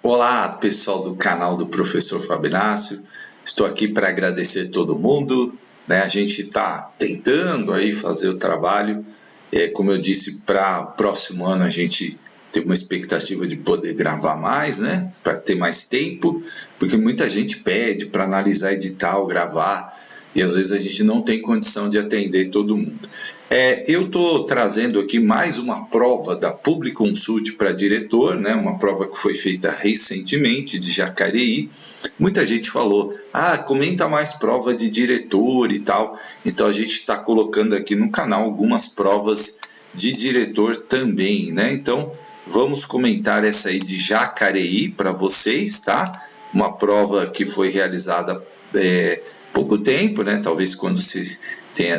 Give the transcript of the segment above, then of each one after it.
Olá, pessoal do canal do Professor Fabinácio. Estou aqui para agradecer todo mundo, né? A gente está tentando aí fazer o trabalho. Como eu disse, para o próximo ano a gente tem uma expectativa de poder gravar mais, né? Para ter mais tempo, porque muita gente pede para analisar edital, gravar, e às vezes a gente não tem condição de atender todo mundo. Eu estou trazendo aqui mais uma prova da Publiconsult para diretor, né? Uma prova que foi feita recentemente de Jacareí. Muita gente falou, comenta mais prova de diretor e tal. Então a gente está colocando aqui no canal algumas provas de diretor também, né? Então vamos comentar essa aí de Jacareí para vocês, tá? Uma prova que foi realizada pouco tempo, né? Talvez quando se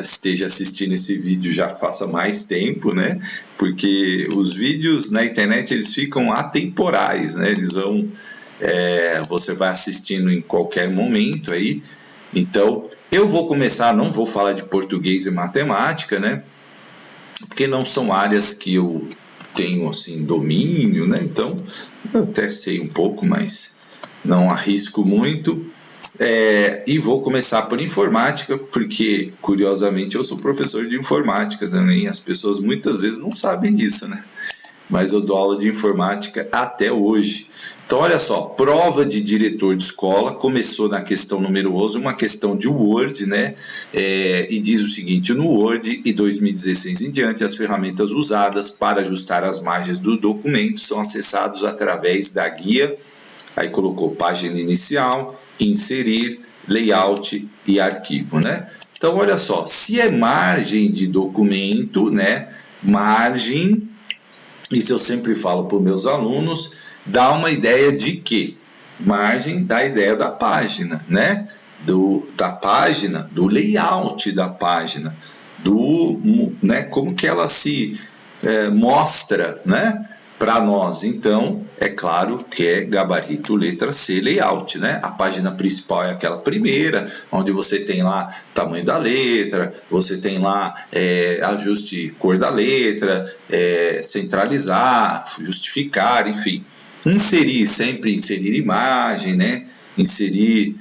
esteja assistindo esse vídeo já faça mais tempo, né? Porque os vídeos na internet eles ficam atemporais, né? Eles vão, você vai assistindo em qualquer momento aí. Então eu vou começar, não vou falar de português e matemática, né? Porque não são áreas que eu tenho assim domínio, né? Então eu até sei um pouco, mas não arrisco muito. E vou começar por informática, porque curiosamente eu sou professor de informática também. As pessoas muitas vezes não sabem disso, né? Mas eu dou aula de informática até hoje. Então olha só, prova de diretor de escola, começou na questão número 11, uma questão de Word, né? E diz o seguinte: no Word e 2016 em diante, as ferramentas usadas para ajustar as margens do documento são acessadas através da guia. Aí colocou página inicial, inserir, layout e arquivo, né? Então olha só, se é margem de documento, né? Margem, isso eu sempre falo para os meus alunos, dá uma ideia de quê? Margem dá a ideia da página, né? Da página, do layout da página, né? Como que ela se mostra, né? Para nós, então, é claro que é gabarito, letra C, layout, né? A página principal é aquela primeira, onde você tem lá tamanho da letra, você tem lá ajuste cor da letra, centralizar, justificar, enfim. Inserir, sempre inserir imagem, né? Inserir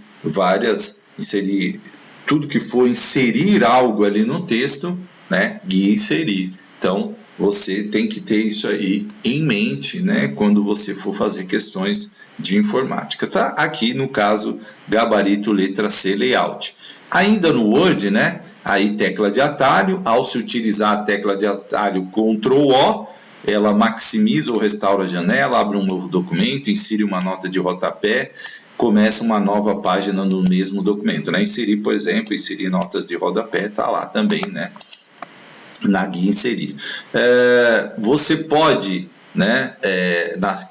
tudo que for inserir algo ali no texto, né? Guia inserir. Então, você tem que ter isso aí em mente, né, quando você for fazer questões de informática, tá? Aqui no caso, gabarito, letra C, layout. Ainda no Word, né, aí tecla de atalho, ao se utilizar a tecla de atalho Ctrl O, ela maximiza ou restaura a janela, abre um novo documento, insere uma nota de rodapé, começa uma nova página no mesmo documento, né? Inserir, por exemplo, inserir notas de rodapé, tá lá também, né? Na guia inserir. Você pode, né,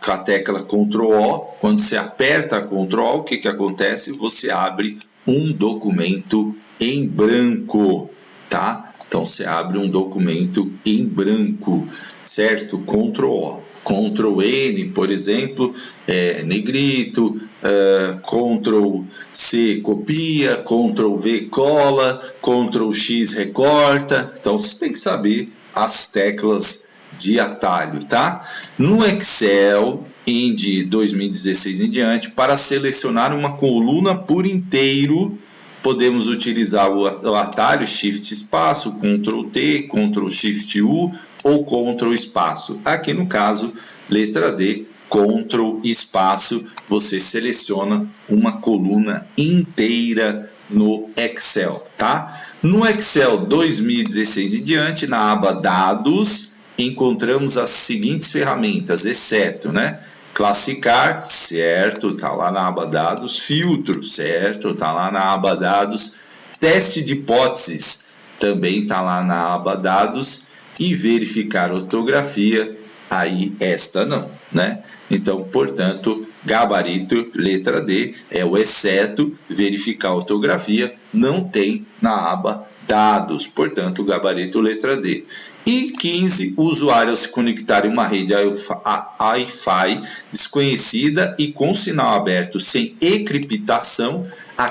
com a tecla Ctrl O, quando você aperta Ctrl O, o que acontece? Você abre um documento em branco, tá? Então você abre um documento em branco, certo? Ctrl O. Ctrl N, por exemplo, negrito, Ctrl C copia, Ctrl V cola, Ctrl X recorta. Então você tem que saber as teclas de atalho, tá? No Excel, de 2016 em diante, para selecionar uma coluna por inteiro, podemos utilizar o atalho Shift espaço, Ctrl T, Ctrl Shift U ou Ctrl espaço. Aqui no caso, letra D, Ctrl espaço, você seleciona uma coluna inteira no Excel, tá? No Excel 2016 em diante, na aba Dados, encontramos as seguintes ferramentas, exceto, né? Classificar, certo, está lá na aba Dados. Filtro, certo, está lá na aba Dados. Teste de hipóteses, também está lá na aba Dados. E verificar ortografia, aí esta não, né? Então, portanto, gabarito, letra D, é o exceto, verificar ortografia, não tem na aba Dados, portanto, gabarito, letra D. E 15, o usuário ao se conectar em uma rede Wi-Fi desconhecida e com sinal aberto sem encriptação, a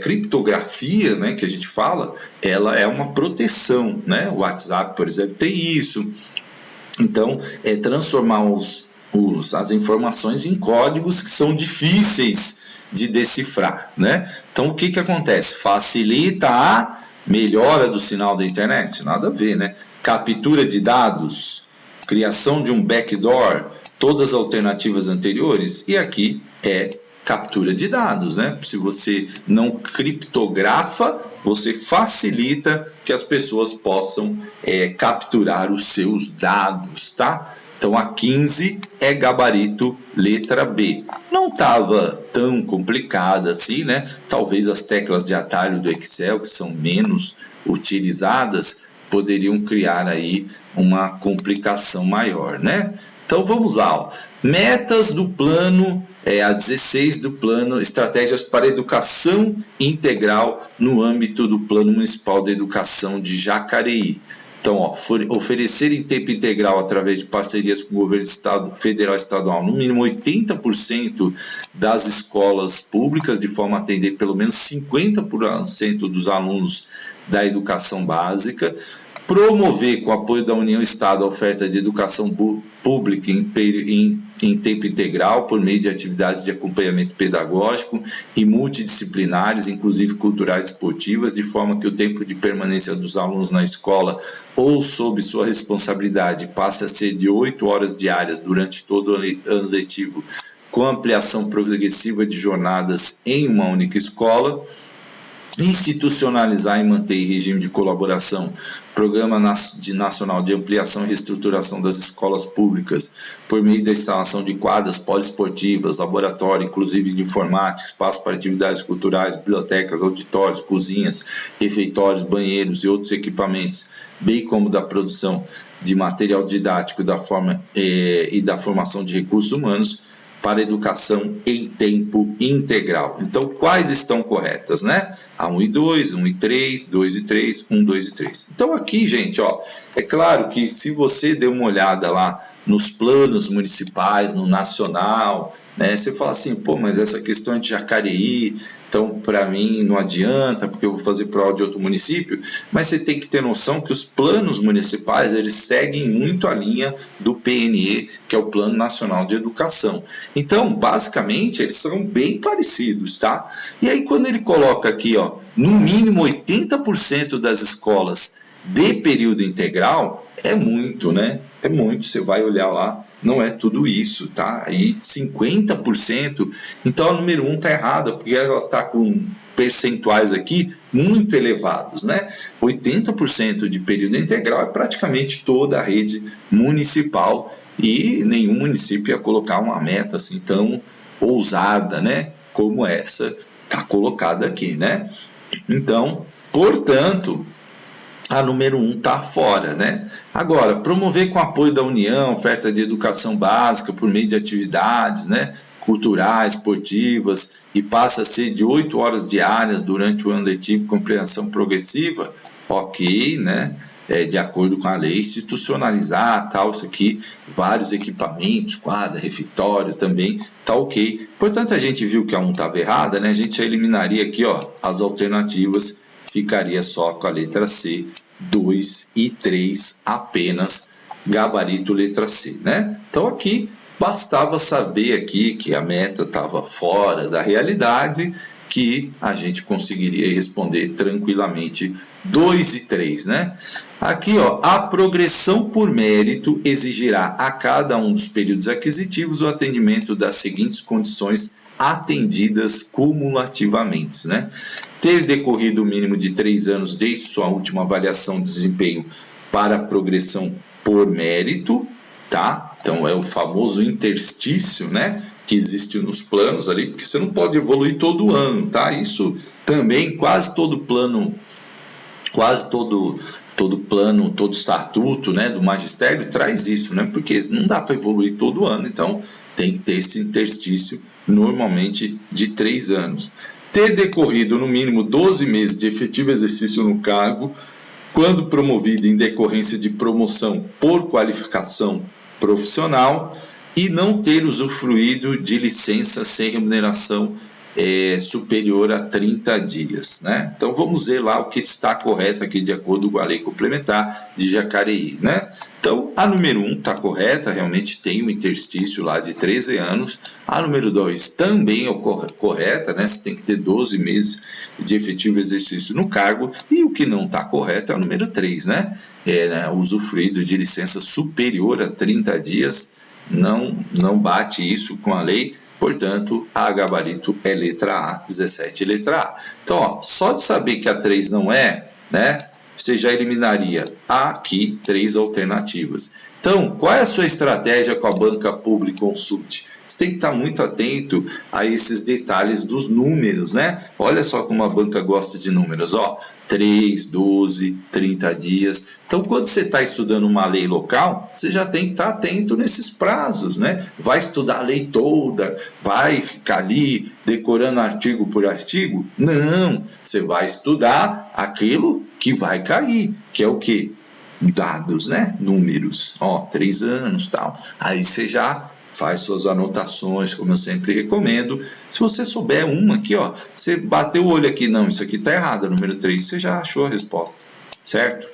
criptografia, né, que a gente fala, ela é uma proteção, né? O WhatsApp, por exemplo, tem isso. Então, transformar as informações em códigos que são difíceis de decifrar, né? Então, o que acontece? Facilita a melhora do sinal da internet? Nada a ver, né? Captura de dados, criação de um backdoor, todas as alternativas anteriores, e aqui é captura de dados, né? Se você não criptografa, você facilita que as pessoas possam capturar os seus dados, tá? Então a 15 é gabarito letra B. Não estava tão complicada assim, né? Talvez as teclas de atalho do Excel, que são menos utilizadas, poderiam criar aí uma complicação maior, né? Então vamos lá, ó. Metas do plano, a 16 do plano, estratégias para educação integral no âmbito do Plano Municipal de Educação de Jacareí. Então, ó, oferecer em tempo integral através de parcerias com o governo federal e estadual, no mínimo 80% das escolas públicas, de forma a atender pelo menos 50% dos alunos da educação básica. Promover, com apoio da União Estado, a oferta de educação pública em tempo integral, por meio de atividades de acompanhamento pedagógico e multidisciplinares, inclusive culturais e esportivas, de forma que o tempo de permanência dos alunos na escola ou sob sua responsabilidade passe a ser de 8 horas diárias durante todo o ano letivo, com ampliação progressiva de jornadas em uma única escola. Institucionalizar e manter em regime de colaboração Programa Nacional de Ampliação e Reestruturação das Escolas Públicas por meio da instalação de quadras poliesportivas, laboratório, inclusive de informática, espaço para atividades culturais, bibliotecas, auditórios, cozinhas, refeitórios, banheiros e outros equipamentos, bem como da produção de material didático e da formação de recursos humanos para educação em tempo integral. Então, quais estão corretas, né? A 1 e 2, 1 e 3, 2 e 3, 1, 2 e 3. Então, aqui, gente, ó, é claro que se você der uma olhada lá nos planos municipais, no nacional, né, você fala assim, pô, mas essa questão é de Jacareí, então para mim não adianta, porque eu vou fazer prova de outro município, mas você tem que ter noção que os planos municipais, eles seguem muito a linha do PNE, que é o Plano Nacional de Educação. Então, basicamente, eles são bem parecidos, tá? E aí, quando ele coloca aqui, ó, no mínimo 80% das escolas de período integral, é muito, né? É muito, você vai olhar lá, não é tudo isso, tá? Aí 50%, então a número 1 tá errada, porque ela tá com percentuais aqui muito elevados, né? 80% de período integral é praticamente toda a rede municipal e nenhum município ia colocar uma meta assim tão ousada, né? Como essa tá colocada aqui, né? Então, portanto, a número 1 está fora, né? Agora, promover com apoio da União, oferta de educação básica por meio de atividades, né, culturais, esportivas, e passa a ser de 8 horas diárias durante o ano letivo com ampliação progressiva, ok, né? De acordo com a lei, institucionalizar, tal, isso aqui, vários equipamentos, quadra, refeitório também, tá ok. Portanto, a gente viu que a 1 estava errada, né? A gente eliminaria aqui, ó, as alternativas, ficaria só com a letra C, 2 e 3 apenas, gabarito letra C, né? Então aqui bastava saber aqui que a meta estava fora da realidade, que a gente conseguiria responder tranquilamente 2 e 3, né? Aqui, ó, a progressão por mérito exigirá a cada um dos períodos aquisitivos o atendimento das seguintes condições atendidas cumulativamente, né? Ter decorrido o mínimo de 3 anos desde sua última avaliação de desempenho para a progressão por mérito, tá? Então é o famoso interstício, né, que existe nos planos ali, porque você não pode evoluir todo ano, tá? Isso também quase todo plano, todo estatuto, né, do magistério traz isso, né? Porque não dá para evoluir todo ano, então tem que ter esse interstício normalmente de 3 anos. Ter decorrido no mínimo 12 meses de efetivo exercício no cargo, quando promovido em decorrência de promoção por qualificação profissional, e não ter usufruído de licença sem remuneração superior a 30 dias, né? Então vamos ver lá o que está correto aqui de acordo com a lei complementar de Jacareí, né? Então a número 1 está correta, realmente tem um interstício lá de 13 anos. A número 2 também é correta, né? Você tem que ter 12 meses de efetivo exercício no cargo. E o que não está correto é a número 3, né? Usufruído de licença superior a 30 dias, não bate isso com a lei. Portanto, a gabarito é letra A, 17 letra A. Então, ó, só de saber que a 3 não é, né? Você já eliminaria aqui 3 alternativas. Então, qual é a sua estratégia com a banca Publi Consult? Você tem que estar muito atento a esses detalhes dos números, né? Olha só como a banca gosta de números, ó. 3, 12, 30 dias. Então, quando você está estudando uma lei local, você já tem que estar atento nesses prazos, né? Vai estudar a lei toda, vai ficar ali decorando artigo por artigo? Não, você vai estudar aquilo que vai cair, que é o quê? Dados, né? Números, ó, 3 anos, tal. Aí você já faz suas anotações, como eu sempre recomendo. Se você souber uma aqui, ó, você bateu o olho aqui, não, isso aqui tá errado, número 3, você já achou a resposta, certo?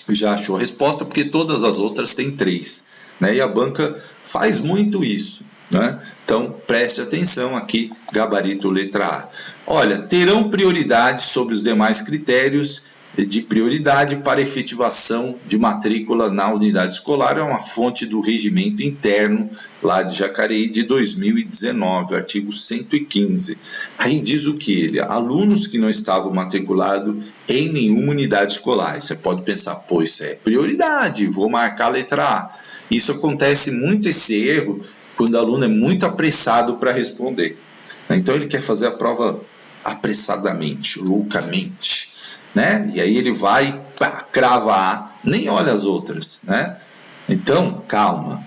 Já achou a resposta porque todas as outras têm 3, né? E a banca faz muito isso, né? Então, preste atenção aqui, gabarito letra A. Olha, terão prioridade sobre os demais critérios de prioridade para efetivação de matrícula na unidade escolar. É uma fonte do regimento interno lá de Jacareí de 2019, artigo 115. Aí diz o que ele? Alunos que não estavam matriculados em nenhuma unidade escolar. Você pode pensar, pô, isso é prioridade, vou marcar a letra A. Isso acontece muito, esse erro, quando o aluno é muito apressado para responder. Então ele quer fazer a prova apressadamente, loucamente, né? E aí ele vai, pá, crava A, nem olha as outras, né? Então, calma,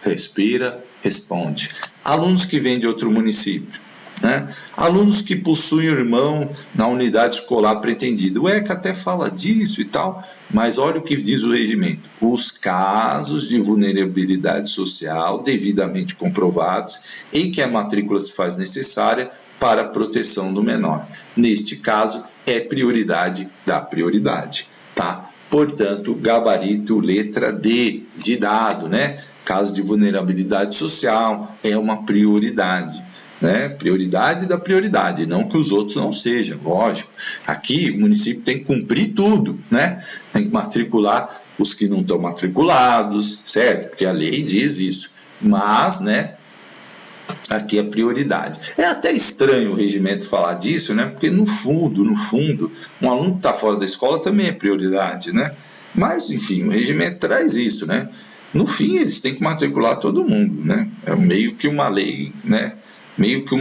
respira, responde. Alunos que vêm de outro município, né? Alunos que possuem irmão na unidade escolar pretendida. O ECA até fala disso e tal, mas olha o que diz o regimento. Os casos de vulnerabilidade social devidamente comprovados em que a matrícula se faz necessária para a proteção do menor. Neste caso, é prioridade da prioridade, tá? Portanto, gabarito letra D, de dado, né? Caso de vulnerabilidade social, é uma prioridade, né? Prioridade da prioridade, não que os outros não sejam, lógico. Aqui, o município tem que cumprir tudo, né? Tem que matricular os que não estão matriculados, certo? Porque a lei diz isso. Mas, né? Aqui é prioridade. É até estranho o regimento falar disso, né? Porque no fundo, um aluno que está fora da escola também é prioridade, né? Mas, enfim, o regimento traz isso, né? No fim, eles têm que matricular todo mundo, né? É meio que uma lei, né? Meio que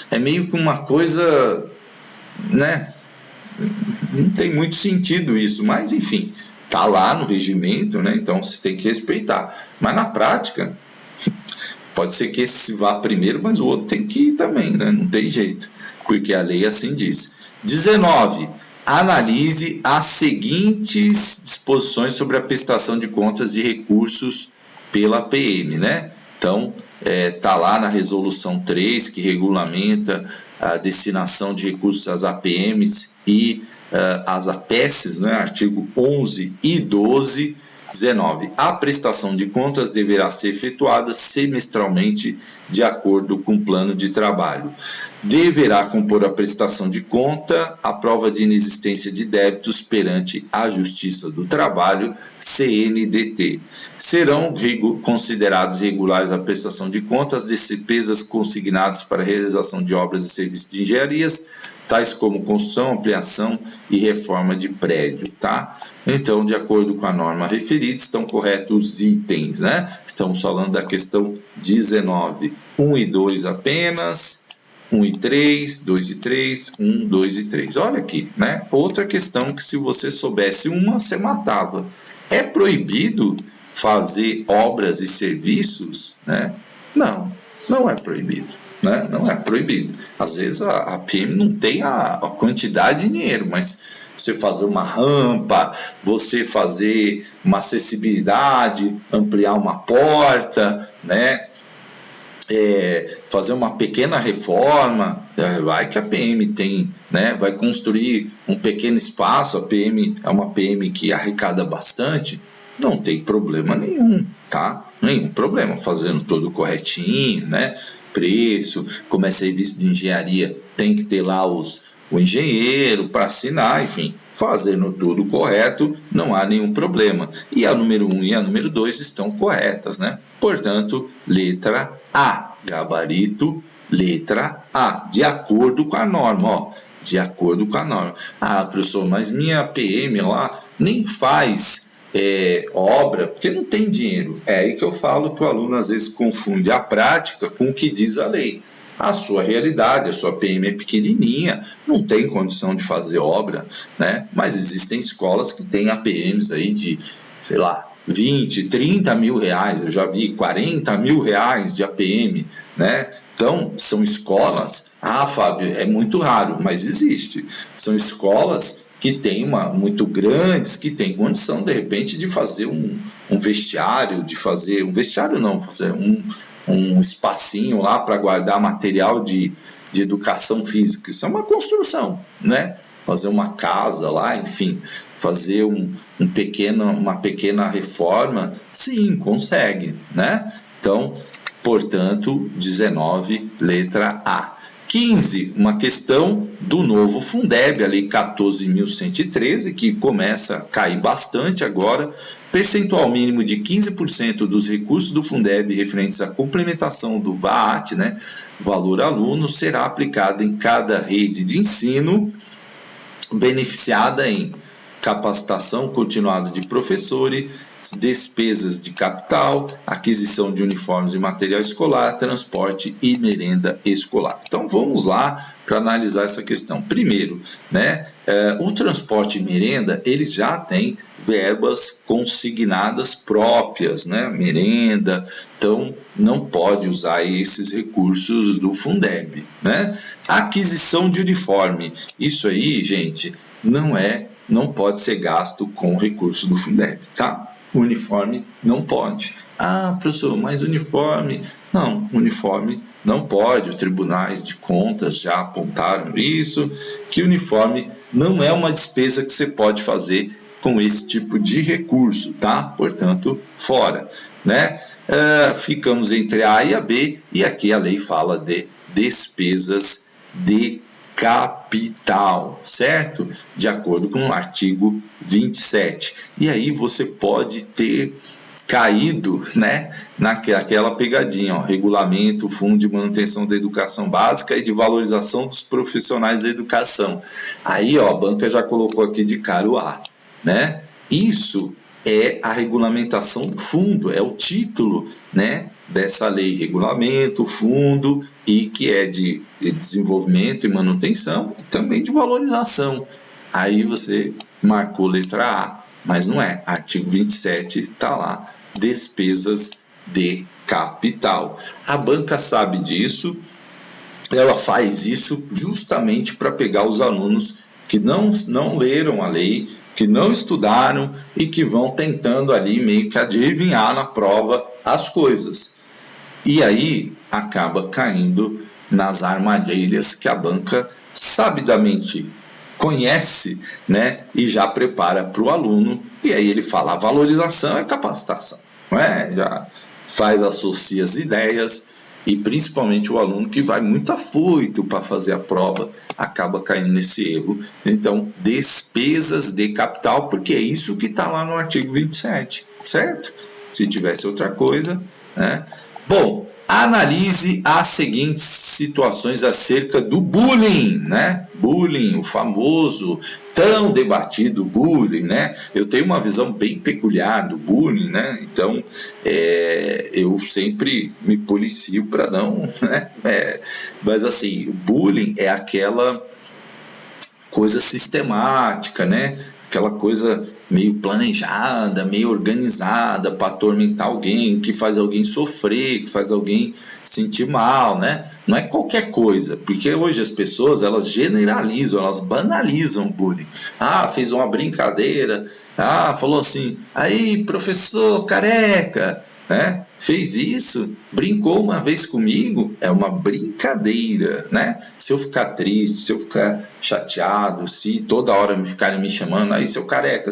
é meio que uma coisa, né? Não tem muito sentido isso, mas, enfim, tá lá no regimento, né? Então, você tem que respeitar. Mas, na prática, pode ser que esse vá primeiro, mas o outro tem que ir também, né? Não tem jeito, porque a lei assim diz. 19. Analise as seguintes disposições sobre a prestação de contas de recursos pela PM, né? Então, tá lá na resolução 3, que regulamenta a destinação de recursos às APMs e às APESs, né? Artigo 11 e 12. 19. A prestação de contas deverá ser efetuada semestralmente de acordo com o plano de trabalho. Deverá compor a prestação de conta a prova de inexistência de débitos perante a Justiça do Trabalho, CNDT. Serão considerados regulares a prestação de contas as despesas consignadas para a realização de obras e serviços de engenharias, tais como construção, ampliação e reforma de prédio, tá? Então, de acordo com a norma referida, estão corretos os itens, né? Estamos falando da questão 19, 1 e 2 apenas, 1 e 3, 2 e 3, 1, 2 e 3. Olha aqui, né? Outra questão que se você soubesse uma, você matava. É proibido fazer obras e serviços, né? Não, não é proibido, né? Não é proibido. Às vezes a PM não tem a quantidade de dinheiro, mas você fazer uma rampa, você fazer uma acessibilidade, ampliar uma porta, né? fazer uma pequena reforma, vai que a PM tem, né, vai construir um pequeno espaço, a PM é uma PM que arrecada bastante, não tem problema nenhum, tá? Nenhum problema, fazendo tudo corretinho, né? Preço, como é serviço de engenharia, tem que ter lá o engenheiro para assinar, enfim, fazendo tudo correto, não há nenhum problema. E a número 1 e a número 2 estão corretas, né? Portanto, letra A, gabarito, letra A, de acordo com a norma, ó, de acordo com a norma. Ah, professor, mas minha PM lá nem faz obra, porque não tem dinheiro. É aí que eu falo que o aluno às vezes confunde a prática com o que diz a lei. A sua realidade, a sua PM é pequenininha, não tem condição de fazer obra, né? Mas existem escolas que têm APMs aí de, sei lá, 20, 30 mil reais, eu já vi 40 mil reais de APM, né? Então, são escolas, Fábio, é muito raro, mas existe. São escolas que têm muito grandes, que têm condição, de repente, de fazer um vestiário, fazer um espacinho lá para guardar material de educação física. Isso é uma construção, né? Fazer uma casa lá, enfim, fazer uma pequena reforma, sim, consegue, né? Então, portanto, 19, letra A. 15, uma questão do novo Fundeb, a Lei 14.113, que começa a cair bastante agora. Percentual mínimo de 15% dos recursos do Fundeb referentes à complementação do VAT, né, valor aluno, será aplicado em cada rede de ensino beneficiada em capacitação continuada de professores, despesas de capital, aquisição de uniformes e material escolar, transporte e merenda escolar. Então vamos lá para analisar essa questão. Primeiro, né, o transporte e merenda, eles já têm verbas consignadas próprias, né, merenda, então não pode usar esses recursos do Fundeb, né? Aquisição de uniforme, isso aí, gente, não pode ser gasto com recurso do Fundeb, tá? Uniforme não pode. Ah, professor, mas uniforme? Não, uniforme não pode. Os tribunais de contas já apontaram isso, que uniforme não é uma despesa que você pode fazer com esse tipo de recurso, tá? Portanto, fora, né? Ficamos entre A e a B, e aqui a lei fala de despesas de capital, certo? De acordo com o artigo 27. E aí você pode ter caído, né, naquela pegadinha, ó, regulamento, fundo de manutenção da educação básica e de valorização dos profissionais da educação. Aí, ó, a banca já colocou aqui de cara o A, né? Isso é a regulamentação do fundo, é o título, né, dessa lei, regulamento, fundo, e que é de desenvolvimento e manutenção e também de valorização. Aí você marcou letra A, mas não é. Artigo 27 está lá, despesas de capital. A banca sabe disso, ela faz isso justamente para pegar os alunos que não leram a lei, que não estudaram e que vão tentando ali meio que adivinhar na prova as coisas. E aí acaba caindo nas armadilhas que a banca sabidamente conhece, né, e já prepara para o aluno, e aí ele fala, a valorização é capacitação, não é? Já associa as ideias, e principalmente o aluno que vai muito afoito para fazer a prova, acaba caindo nesse erro. Então, despesas de capital, porque é isso que está lá no artigo 27, certo? Se tivesse outra coisa, né? Bom, analise as seguintes situações acerca do bullying, né? Bullying, o famoso, tão debatido bullying, né? Eu tenho uma visão bem peculiar do bullying, né? Então, eu sempre me policio para não, né? Mas assim, o bullying é aquela coisa sistemática, né? Aquela coisa meio planejada, meio organizada para atormentar alguém, que faz alguém sofrer, que faz alguém sentir mal, né? Não é qualquer coisa, porque hoje as pessoas, elas generalizam, elas banalizam o bullying. Ah, fez uma brincadeira, falou assim, aí professor careca, né? Fez isso, brincou uma vez comigo, é uma brincadeira, né? Se eu ficar triste, se eu ficar chateado, se toda hora me ficarem me chamando, aí seu careca,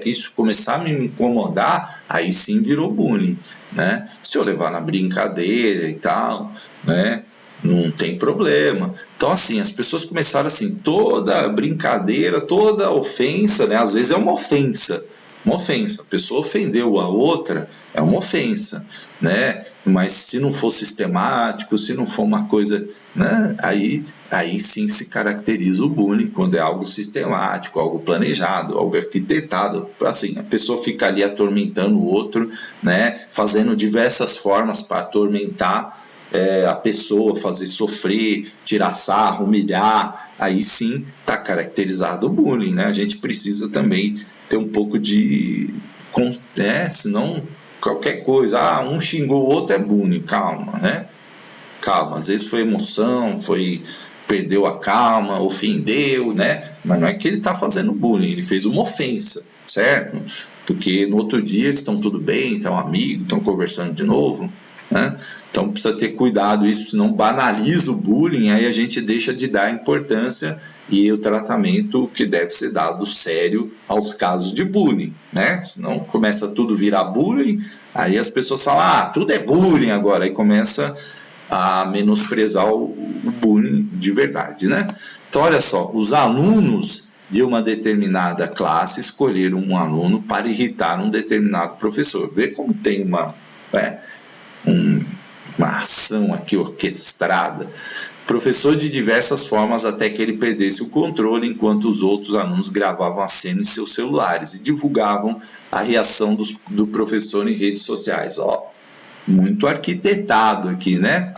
isso começar a me incomodar, aí sim virou bullying, né? Se eu levar na brincadeira e tal, né? Não tem problema. Então, assim, as pessoas começaram assim, toda brincadeira, toda ofensa, né? Às vezes é uma ofensa, a pessoa ofendeu a outra, é uma ofensa, né? Mas se não for sistemático, se não for uma coisa, né? Aí sim se caracteriza o bullying, quando é algo sistemático, algo planejado, algo arquitetado. Assim, a pessoa fica ali atormentando o outro, né? Fazendo diversas formas para atormentar a pessoa, fazer sofrer, tirar sarro, humilhar, aí sim está caracterizado o bullying, né? A gente precisa também ter um pouco de... senão qualquer coisa, um xingou o outro é bullying, calma, né? Calma, às vezes foi emoção, perdeu a calma, ofendeu, né? Mas não é que ele está fazendo bullying, ele fez uma ofensa, certo? Porque no outro dia estão tudo bem, estão amigos, estão conversando de novo, né? Então precisa ter cuidado, isso senão banaliza o bullying, aí a gente deixa de dar importância e o tratamento que deve ser dado sério aos casos de bullying, né? Senão começa tudo virar bullying, aí as pessoas falam, tudo é bullying agora, aí começa a menosprezar o bullying de verdade, né? Então olha só, os alunos de uma determinada classe escolheram um aluno para irritar um determinado professor. Vê como tem uma ação aqui orquestrada. Professor de diversas formas até que ele perdesse o controle, enquanto os outros alunos gravavam a cena em seus celulares e divulgavam a reação do professor em redes sociais. Muito arquitetado aqui, né?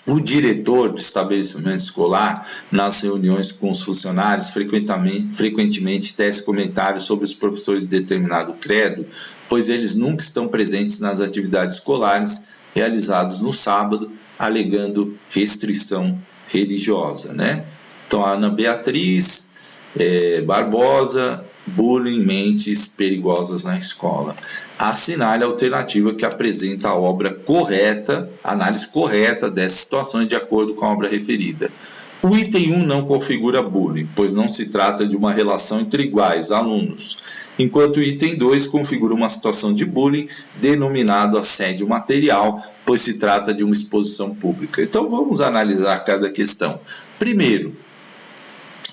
O diretor do estabelecimento escolar, nas reuniões com os funcionários, frequentemente tece comentários sobre os professores de determinado credo, pois eles nunca estão presentes nas atividades escolares realizadas no sábado, alegando restrição religiosa, né? Então, a Ana Beatriz Barbosa, bullying, mentes perigosas na escola. Assinale a alternativa que apresenta a análise correta dessas situações de acordo com a obra referida. O item 1 não configura bullying, pois não se trata de uma relação entre iguais alunos, enquanto o item 2 configura uma situação de bullying denominado assédio material, pois se trata de uma exposição pública. Então vamos analisar cada questão. Primeiro,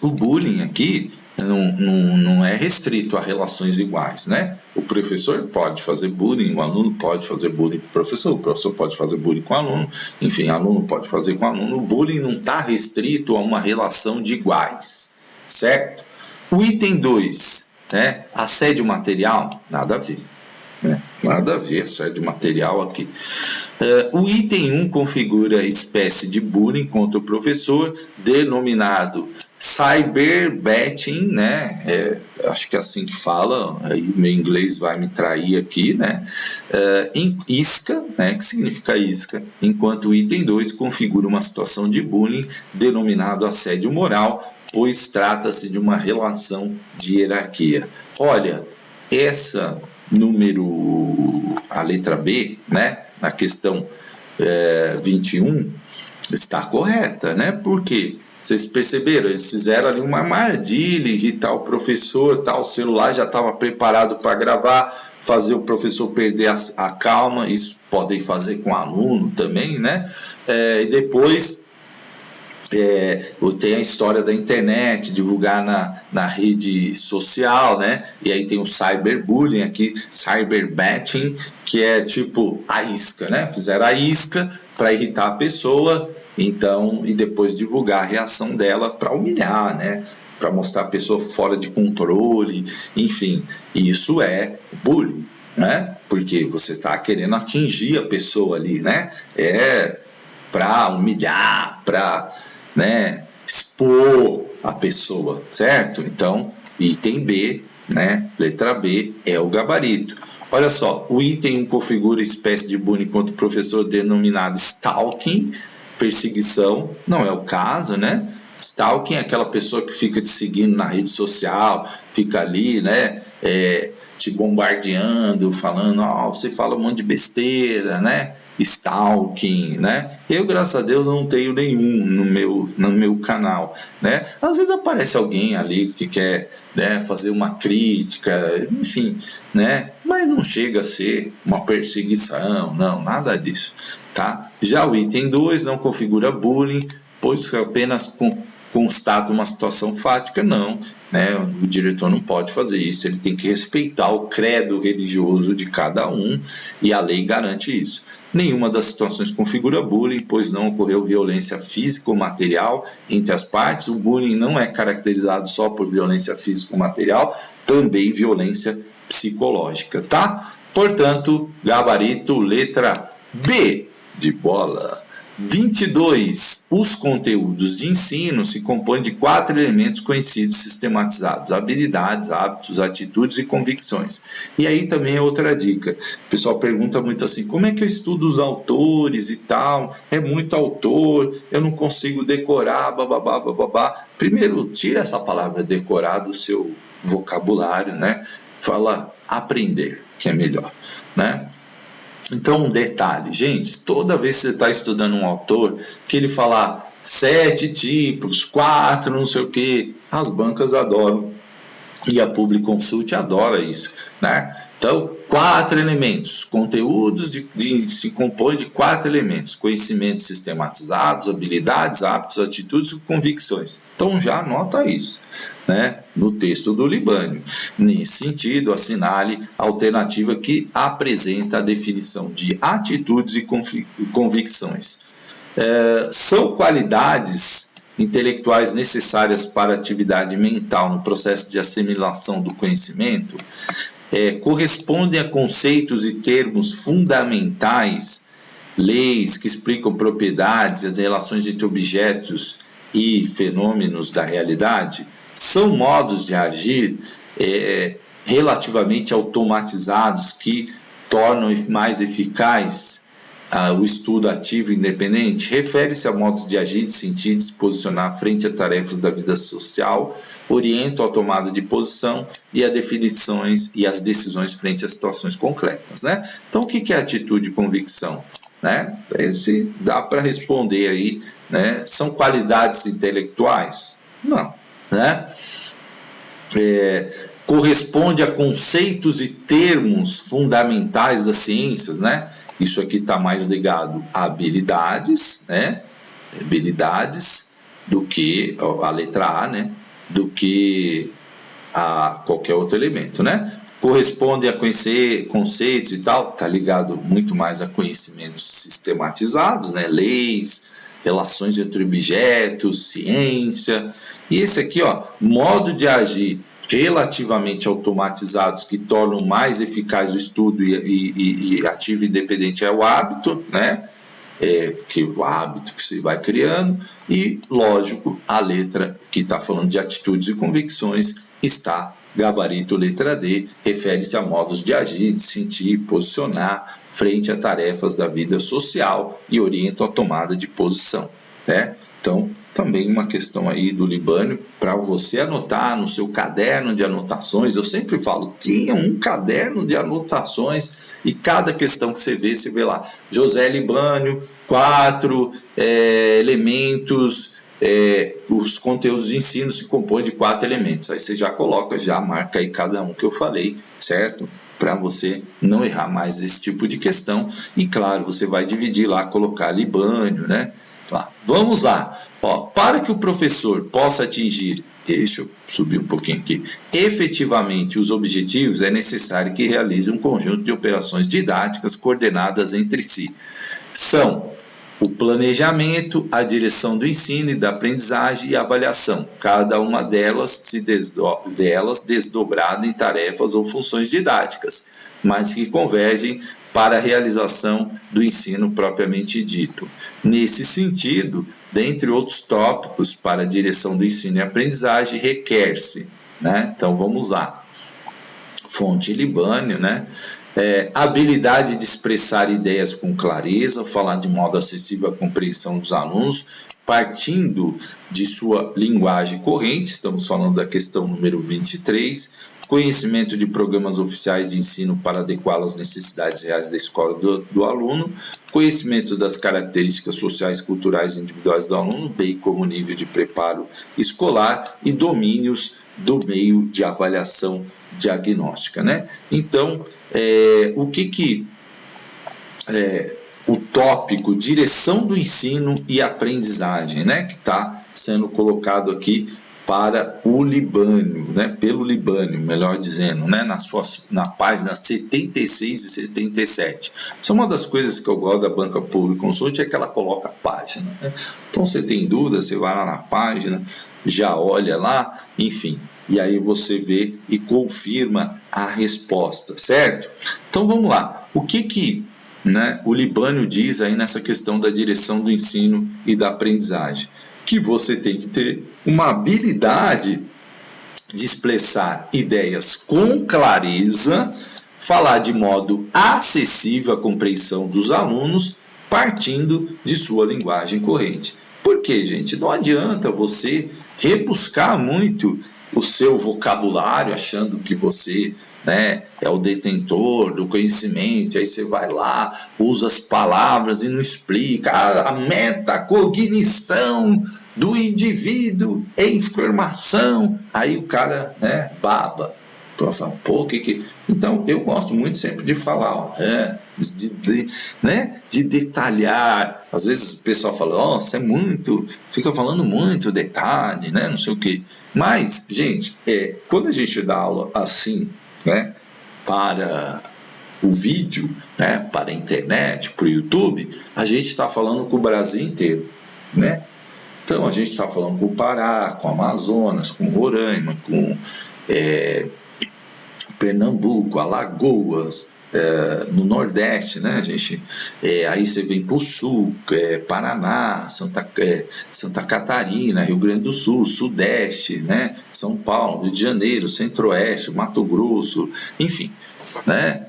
o bullying aqui não é restrito a relações iguais, né? O professor pode fazer bullying, o aluno pode fazer bullying com o professor pode fazer bullying com o aluno, enfim, aluno pode fazer com o aluno. O bullying não está restrito a uma relação de iguais, certo? O item 2, né? Assédio material, nada a ver. Nada a ver, assédio material aqui. O item 1 configura espécie de bullying contra o professor, denominado cyberbullying, né? Acho que é assim que fala, aí o meu inglês vai me trair aqui, né? Isca, né? Que significa isca, enquanto o item 2 configura uma situação de bullying, denominado assédio moral, pois trata-se de uma relação de hierarquia. Olha, a letra B, né, na questão 21, está correta, né? Por quê? Vocês perceberam? Eles fizeram ali uma armadilha, irritar o professor, o celular já estava preparado para gravar, fazer o professor perder a calma, isso podem fazer com o aluno também, né? E depois... tem a história da internet, divulgar na rede social, né? E aí tem o cyberbullying aqui, cyberbullying, que é tipo a isca, né? Fizeram a isca para irritar a pessoa, então, e depois divulgar a reação dela para humilhar, né? Para mostrar a pessoa fora de controle, enfim, isso é bullying, né? Porque você está querendo atingir a pessoa ali, né? Para humilhar, para... né, expor a pessoa, certo? Então, item B, né, letra B, é o gabarito. Olha só, o item 1 configura espécie de bullying contra o professor denominado stalking, perseguição, não é o caso, né? Stalking é aquela pessoa que fica te seguindo na rede social, fica ali, né, te bombardeando, falando, você fala um monte de besteira, né? Stalking, né? Eu, graças a Deus, não tenho nenhum no meu canal, né? Às vezes aparece alguém ali que quer, né, fazer uma crítica, enfim, né? Mas não chega a ser uma perseguição, não, nada disso, tá? Já o item 2 não configura bullying, pois apenas constata uma situação fática, não, né? O diretor não pode fazer isso, ele tem que respeitar o credo religioso de cada um e a lei garante isso. Nenhuma das situações configura bullying, pois não ocorreu violência física ou material entre as partes. O bullying não é caracterizado só por violência física ou material, também violência psicológica, tá? Portanto, gabarito letra B de bola. 22. Os conteúdos de ensino se compõem de 4 elementos conhecidos sistematizados: habilidades, hábitos, atitudes e convicções. E aí também é outra dica. O pessoal pergunta muito assim, como é que eu estudo os autores e tal? É muito autor, eu não consigo decorar, bababá, bababá. Primeiro, tira essa palavra decorar do seu vocabulário, né? Fala aprender, que é melhor, né? Então, um detalhe, gente, toda vez que você está estudando um autor, que ele falar 7 tipos, 4 não sei o que, as bancas adoram, e a Public Consult adora isso, né? Então, 4 elementos, conteúdos se compõem de 4 elementos: conhecimentos sistematizados, habilidades, hábitos, atitudes e convicções. Então já anota isso, né? No texto do Libânio. Nesse sentido, assinale a alternativa que apresenta a definição de atitudes e convicções. São qualidades intelectuais necessárias para a atividade mental no processo de assimilação do conhecimento, correspondem a conceitos e termos fundamentais, leis que explicam propriedades e as relações entre objetos e fenômenos da realidade, são modos de agir relativamente automatizados que tornam mais eficaz o estudo ativo e independente. Refere-se a modos de agir, de sentir, de se posicionar frente a tarefas da vida social, orientam a tomada de posição e a definições e as decisões frente a situações concretas, né? Então, o que é atitude e convicção? Né? Esse dá para responder aí, né? São qualidades intelectuais? Não, né? Corresponde a conceitos e termos fundamentais das ciências, né? Isso aqui está mais ligado a habilidades, né? Habilidades do que a letra A, né? Do que a qualquer outro elemento, né? Corresponde a conhecer conceitos e tal, está ligado muito mais a conhecimentos sistematizados, né? Leis, relações entre objetos, ciência. E esse aqui, ó, modo de agir relativamente automatizados que tornam mais eficaz o estudo e ativo e independente é o hábito, né? Que o hábito que você vai criando, e, lógico, a letra que está falando de atitudes e convicções está gabarito letra D, refere-se a modos de agir, de sentir, posicionar frente a tarefas da vida social e orienta a tomada de posição, né? Então, também uma questão aí do Libânio para você anotar no seu caderno de anotações. Eu sempre falo, tenha um caderno de anotações e cada questão que você vê lá. José Libânio, 4 elementos, os conteúdos de ensino se compõem de 4 elementos. Aí você já coloca, já marca aí cada um que eu falei, certo? Para você não errar mais esse tipo de questão. E claro, você vai dividir lá, colocar Libânio, né? Vamos lá. Para que o professor possa atingir, deixa eu subir um pouquinho aqui, efetivamente os objetivos, é necessário que realize um conjunto de operações didáticas coordenadas entre si. São o planejamento, a direção do ensino e da aprendizagem e a avaliação, cada uma delas desdobrada em tarefas ou funções didáticas, mas que convergem para a realização do ensino propriamente dito. Nesse sentido, dentre outros tópicos para a direção do ensino e aprendizagem, requer-se, né? Então vamos lá. Fonte Libânio, né? habilidade de expressar ideias com clareza, falar de modo acessível à compreensão dos alunos, partindo de sua linguagem corrente, estamos falando da questão número 23, conhecimento de programas oficiais de ensino para adequá-lo às necessidades reais da escola do aluno, conhecimento das características sociais e culturais individuais do aluno, bem como nível de preparo escolar e domínios do meio de avaliação diagnóstica, né? Então, o tópico direção do ensino e aprendizagem, né, que está sendo colocado aqui para o Libânio, né, pelo Libânio, melhor dizendo, né, na página 76 e 77. Isso é uma das coisas que eu gosto da Banca Public Consult, é que ela coloca a página, né? Então, você tem dúvida, você vai lá na página, já olha lá, enfim, e aí você vê e confirma a resposta, certo? Então, vamos lá. O que o Libânio diz aí nessa questão da direção do ensino e da aprendizagem? Que você tem que ter uma habilidade de expressar ideias com clareza, falar de modo acessível à compreensão dos alunos, partindo de sua linguagem corrente. Por quê, gente? Não adianta você rebuscar muito o seu vocabulário, achando que você, né, é o detentor do conhecimento, aí você vai lá, usa as palavras e não explica a metacognição do indivíduo em informação, aí o cara, né, baba. Pô, Então, eu gosto muito sempre de falar, de detalhar. Às vezes o pessoal fala, você fica falando muito detalhe, né, não sei o quê. Mas, gente, quando a gente dá aula assim, né, para o vídeo, né, para a internet, para o YouTube, a gente está falando com o Brasil inteiro, né? Então, a gente está falando com o Pará, com o Amazonas, com o Roraima, com Pernambuco, Alagoas, no Nordeste, né? Aí você vem para o Sul, Paraná, Santa Catarina, Rio Grande do Sul, Sudeste, né? São Paulo, Rio de Janeiro, Centro-Oeste, Mato Grosso, enfim, né?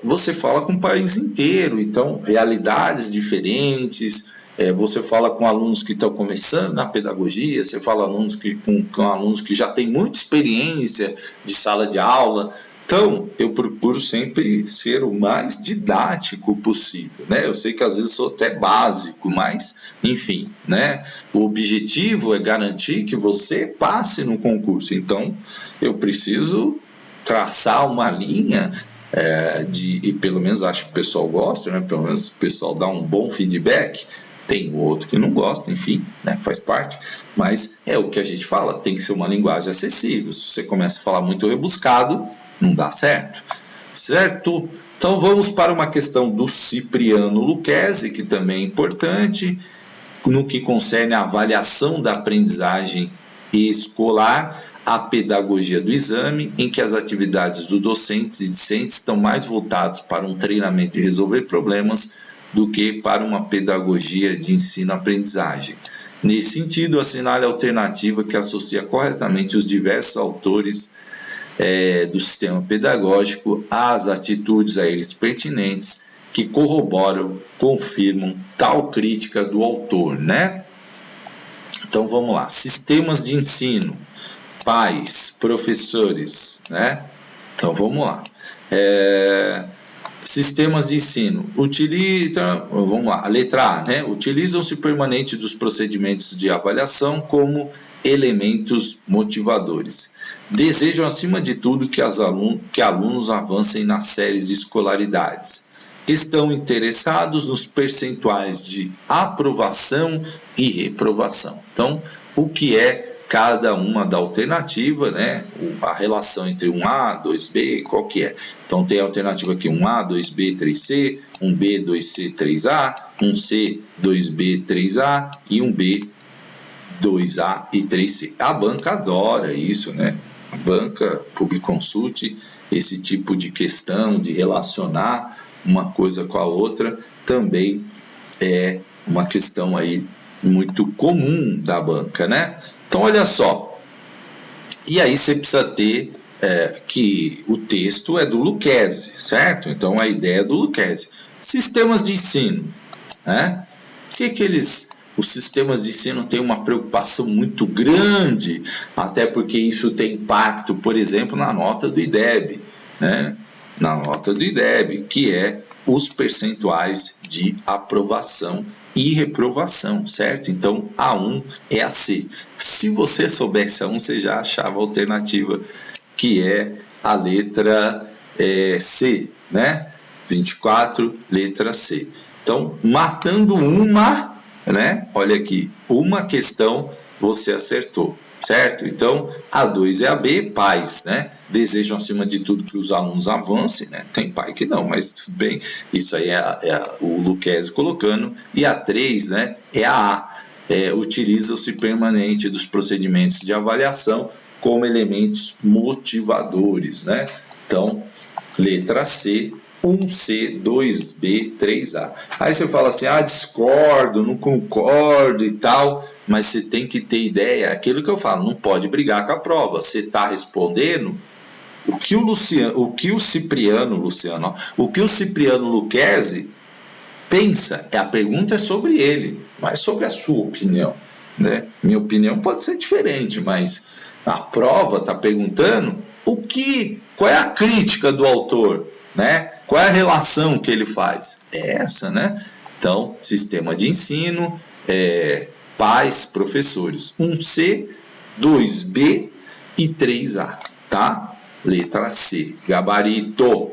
Você fala com o país inteiro, então realidades diferentes. Você fala com alunos que estão começando na pedagogia, você fala com alunos que já têm muita experiência de sala de aula. Então, eu procuro sempre ser o mais didático possível, né? Eu sei que às vezes sou até básico, mas, enfim, né? O objetivo é garantir que você passe no concurso. Então, eu preciso traçar uma linha e pelo menos acho que o pessoal gosta, né? Pelo menos o pessoal dá um bom feedback. Tem o outro que não gosta, enfim, né, faz parte, mas é o que a gente fala, tem que ser uma linguagem acessível. Se você começa a falar muito rebuscado, não dá certo, certo? Então vamos para uma questão do Cipriano Lucchesi, que também é importante, no que concerne a avaliação da aprendizagem escolar, a pedagogia do exame, em que as atividades dos docentes e discentes estão mais voltadas para um treinamento de resolver problemas do que para uma pedagogia de ensino-aprendizagem. Nesse sentido, assinale a alternativa que associa corretamente os diversos autores do sistema pedagógico às atitudes a eles pertinentes que corroboram, confirmam tal crítica do autor, né? Então vamos lá. Sistemas de ensino, pais, professores, né? Então vamos lá. Sistemas de ensino. Vamos lá, a letra A, né? Utilizam-se permanente dos procedimentos de avaliação como elementos motivadores. Desejam, acima de tudo, que alunos avancem nas séries de escolaridades. Estão interessados nos percentuais de aprovação e reprovação. Então, o que é cada uma da alternativa, né? A relação entre 1A, 2B, qual que é? Então tem a alternativa aqui 1A, 2B, 3C, 1B, 2C, 3A, 1C, 2B, 3A e 1B, 2A e 3C. A banca adora isso, né? A banca Public Consult, esse tipo de questão de relacionar uma coisa com a outra, também é uma questão aí muito comum da banca, né? Então, olha só, e aí você precisa ter que o texto é do Lucchesi, certo? Então a ideia é do Lucchesi. Sistemas de ensino, né? Os sistemas de ensino têm uma preocupação muito grande, até porque isso tem impacto, por exemplo, na nota do IDEB, né? Na nota do IDEB, que é os percentuais de aprovação e reprovação, certo? Então, A1 é a C. Se você soubesse A1, você já achava a alternativa, que é a letra C, né? 24, letra C. Então, matando uma, né? Olha aqui, uma questão você acertou, certo? Então, A2 é a B, pais, né? Desejam, acima de tudo, que os alunos avancem, né? Tem pai que não, mas tudo bem. Isso aí o Lucchesi colocando. E A3, né? É a A. Utiliza-se permanente dos procedimentos de avaliação como elementos motivadores, né? Então, letra C, 1C, 2B, 3A. Aí você fala assim, discordo, não concordo e tal, mas você tem que ter ideia, aquilo que eu falo, não pode brigar com a prova. Você está respondendo o que o Cipriano Lucchesi pensa. A pergunta é sobre ele, não é sobre a sua opinião, né? Minha opinião pode ser diferente, mas a prova está perguntando qual é a crítica do autor, né? Qual é a relação que ele faz? É essa, né? Então, sistema de ensino, pais, professores. 1C, 2B e 3A, tá? Letra C, gabarito.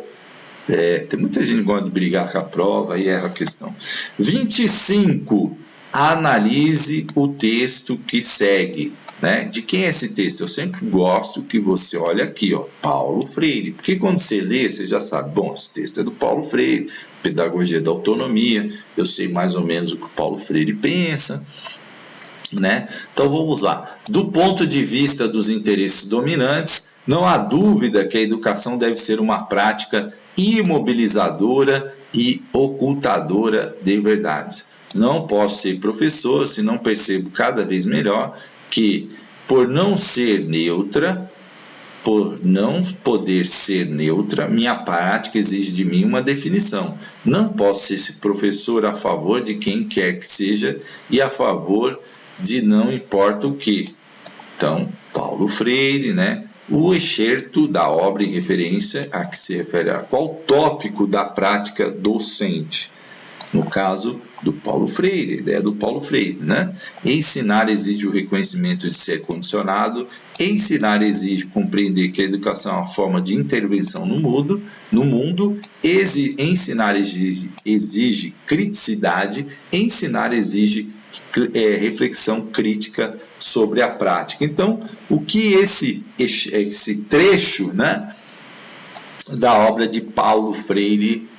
Tem muita gente que gosta de brigar com a prova e erra a questão. 25. Analise o texto que segue, né? De quem é esse texto? Eu sempre gosto que você olhe aqui, ó, Paulo Freire, porque quando você lê, você já sabe, bom, esse texto é do Paulo Freire, Pedagogia da Autonomia, eu sei mais ou menos o que o Paulo Freire pensa, né? Então vamos lá. Do ponto de vista dos interesses dominantes, não há dúvida que a educação deve ser uma prática imobilizadora e ocultadora de verdades. Não posso ser professor se não percebo cada vez melhor que, por não poder ser neutra, minha prática exige de mim uma definição. Não posso ser esse professor a favor de quem quer que seja e a favor de não importa o que. Então, Paulo Freire, né? O excerto da obra em referência a que se refere a qual tópico da prática docente. No caso do Paulo Freire, ideia do Paulo Freire, né? Ensinar exige o reconhecimento de ser condicionado, ensinar exige compreender que a educação é uma forma de intervenção no mundo, ensinar exige criticidade, ensinar exige reflexão crítica sobre a prática. Então, o que esse trecho, né, da obra de Paulo Freire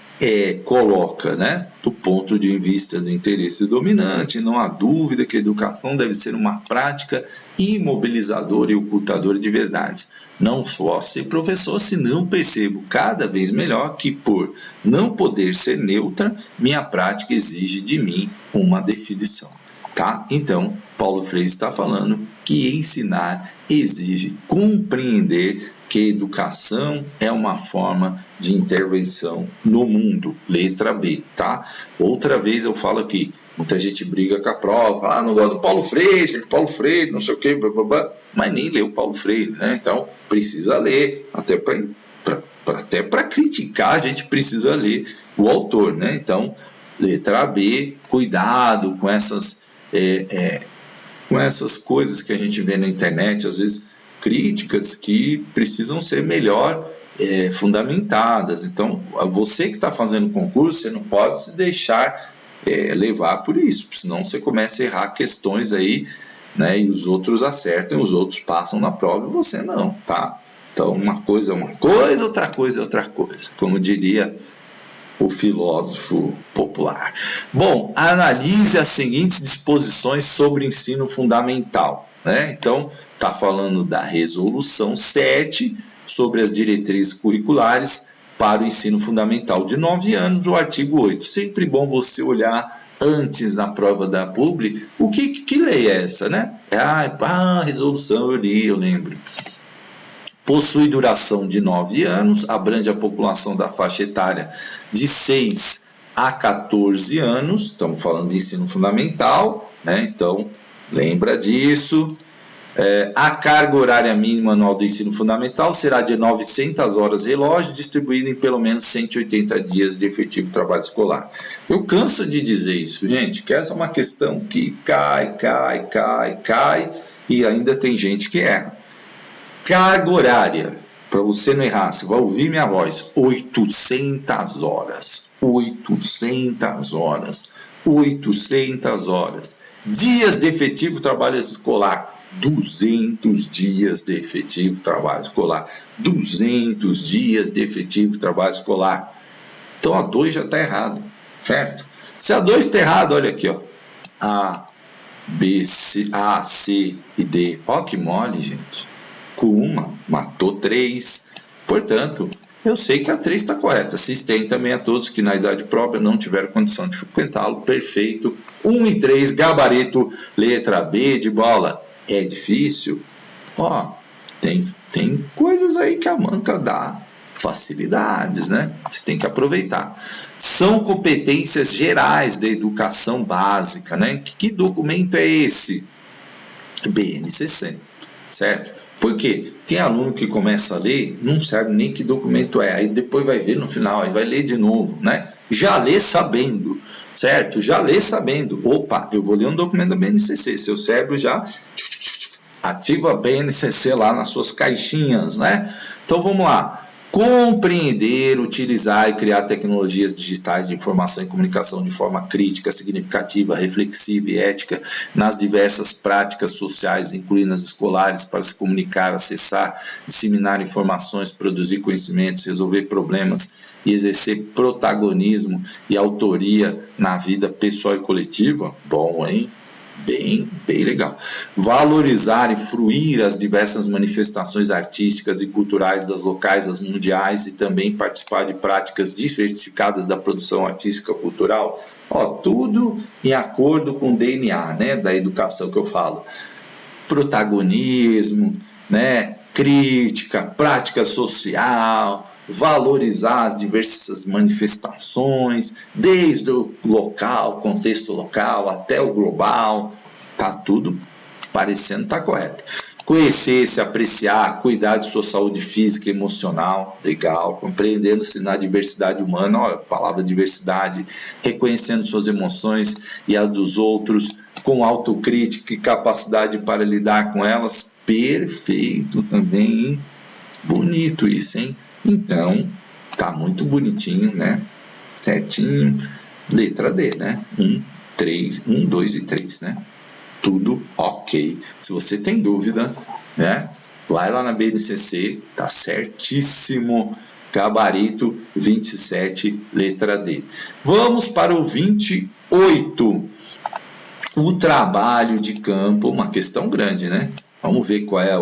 coloca, né? Do ponto de vista do interesse dominante, não há dúvida que a educação deve ser uma prática imobilizadora e ocultadora de verdades. Não posso ser professor se não percebo cada vez melhor que, por não poder ser neutra, minha prática exige de mim uma definição. Tá? Então, Paulo Freire está falando que ensinar exige compreender que educação é uma forma de intervenção no mundo. Letra B, tá? Outra vez eu falo aqui, muita gente briga com a prova, não gosto do Paulo Freire, não sei o que, blá, blá, blá, mas nem leu Paulo Freire, né? Então, precisa ler, até para criticar a gente precisa ler o autor, né? Então, letra B, cuidado com essas coisas que a gente vê na internet, às vezes críticas que precisam ser melhor fundamentadas. Então, você que está fazendo concurso, você não pode se deixar levar por isso, senão você começa a errar questões aí, né, e os outros acertam, os outros passam na prova e você não, tá? Então, uma coisa é uma coisa, outra coisa é outra coisa, como diria o filósofo popular. Bom, analise as seguintes disposições sobre ensino fundamental, né? Então, está falando da resolução 7 sobre as diretrizes curriculares para o ensino fundamental de 9 anos, o artigo 8. Sempre bom você olhar antes na prova da Publi, que lei é essa, né? A resolução eu li, eu lembro. Possui duração de 9 anos, abrange a população da faixa etária de 6 a 14 anos, estamos falando de ensino fundamental, né? Então, lembra disso. A carga horária mínima anual do ensino fundamental será de 900 horas relógio, distribuída em pelo menos 180 dias de efetivo trabalho escolar. Eu canso de dizer isso, gente, que essa é uma questão que cai, e ainda tem gente que erra. Carga horária, para você não errar, você vai ouvir minha voz, 800 horas. 800 horas. 800 horas. Dias de efetivo trabalho escolar. 200 dias de efetivo trabalho escolar. 200 dias de efetivo trabalho escolar. Então a 2 já está errado, certo? Se a 2 está errado, olha aqui, ó. A, B, C, A, C e D. Ó que mole, gente. Com uma, matou 3. Portanto, eu sei que a 3 está correta. Se estende também a todos que na idade própria não tiveram condição de frequentá-lo. Perfeito. 1 e 3, gabarito, letra B de bola. É difícil? Ó, tem coisas aí que a manca dá facilidades, né? Você tem que aproveitar. São competências gerais da educação básica, né? Que documento é esse? BNCC, certo? Por quê? Tem aluno que começa a ler, não sabe nem que documento é, aí depois vai ver no final, aí vai ler de novo, né? Já lê sabendo, certo? Já lê sabendo. Opa, eu vou ler um documento da BNCC, seu cérebro já ativa a BNCC lá nas suas caixinhas, né? Então vamos lá. Compreender, utilizar e criar tecnologias digitais de informação e comunicação de forma crítica, significativa, reflexiva e ética nas diversas práticas sociais, incluindo as escolares, para se comunicar, acessar, disseminar informações, produzir conhecimentos, resolver problemas e exercer protagonismo e autoria na vida pessoal e coletiva. Bom, hein? Bem legal. Valorizar e fruir as diversas manifestações artísticas e culturais das locais, das mundiais, e também participar de práticas diversificadas da produção artística cultural. Ó, tudo em acordo com o DNA, né, da educação que eu falo. Protagonismo, né, crítica, prática social, valorizar as diversas manifestações, desde o local, contexto local, até o global, tá tudo parecendo estar correto. Conhecer, se apreciar, cuidar de sua saúde física e emocional, legal, compreendendo-se na diversidade humana, olha, a palavra diversidade, reconhecendo suas emoções e as dos outros, com autocrítica e capacidade para lidar com elas, perfeito também, hein? Bonito isso, hein? Então, tá muito bonitinho, né? Certinho. Letra D, né? 1, 2 e 3, né? Tudo ok. Se você tem dúvida, né? Vai lá na BNCC, tá certíssimo. Gabarito 27, letra D. Vamos para o 28. O trabalho de campo, uma questão grande, né? Vamos ver qual é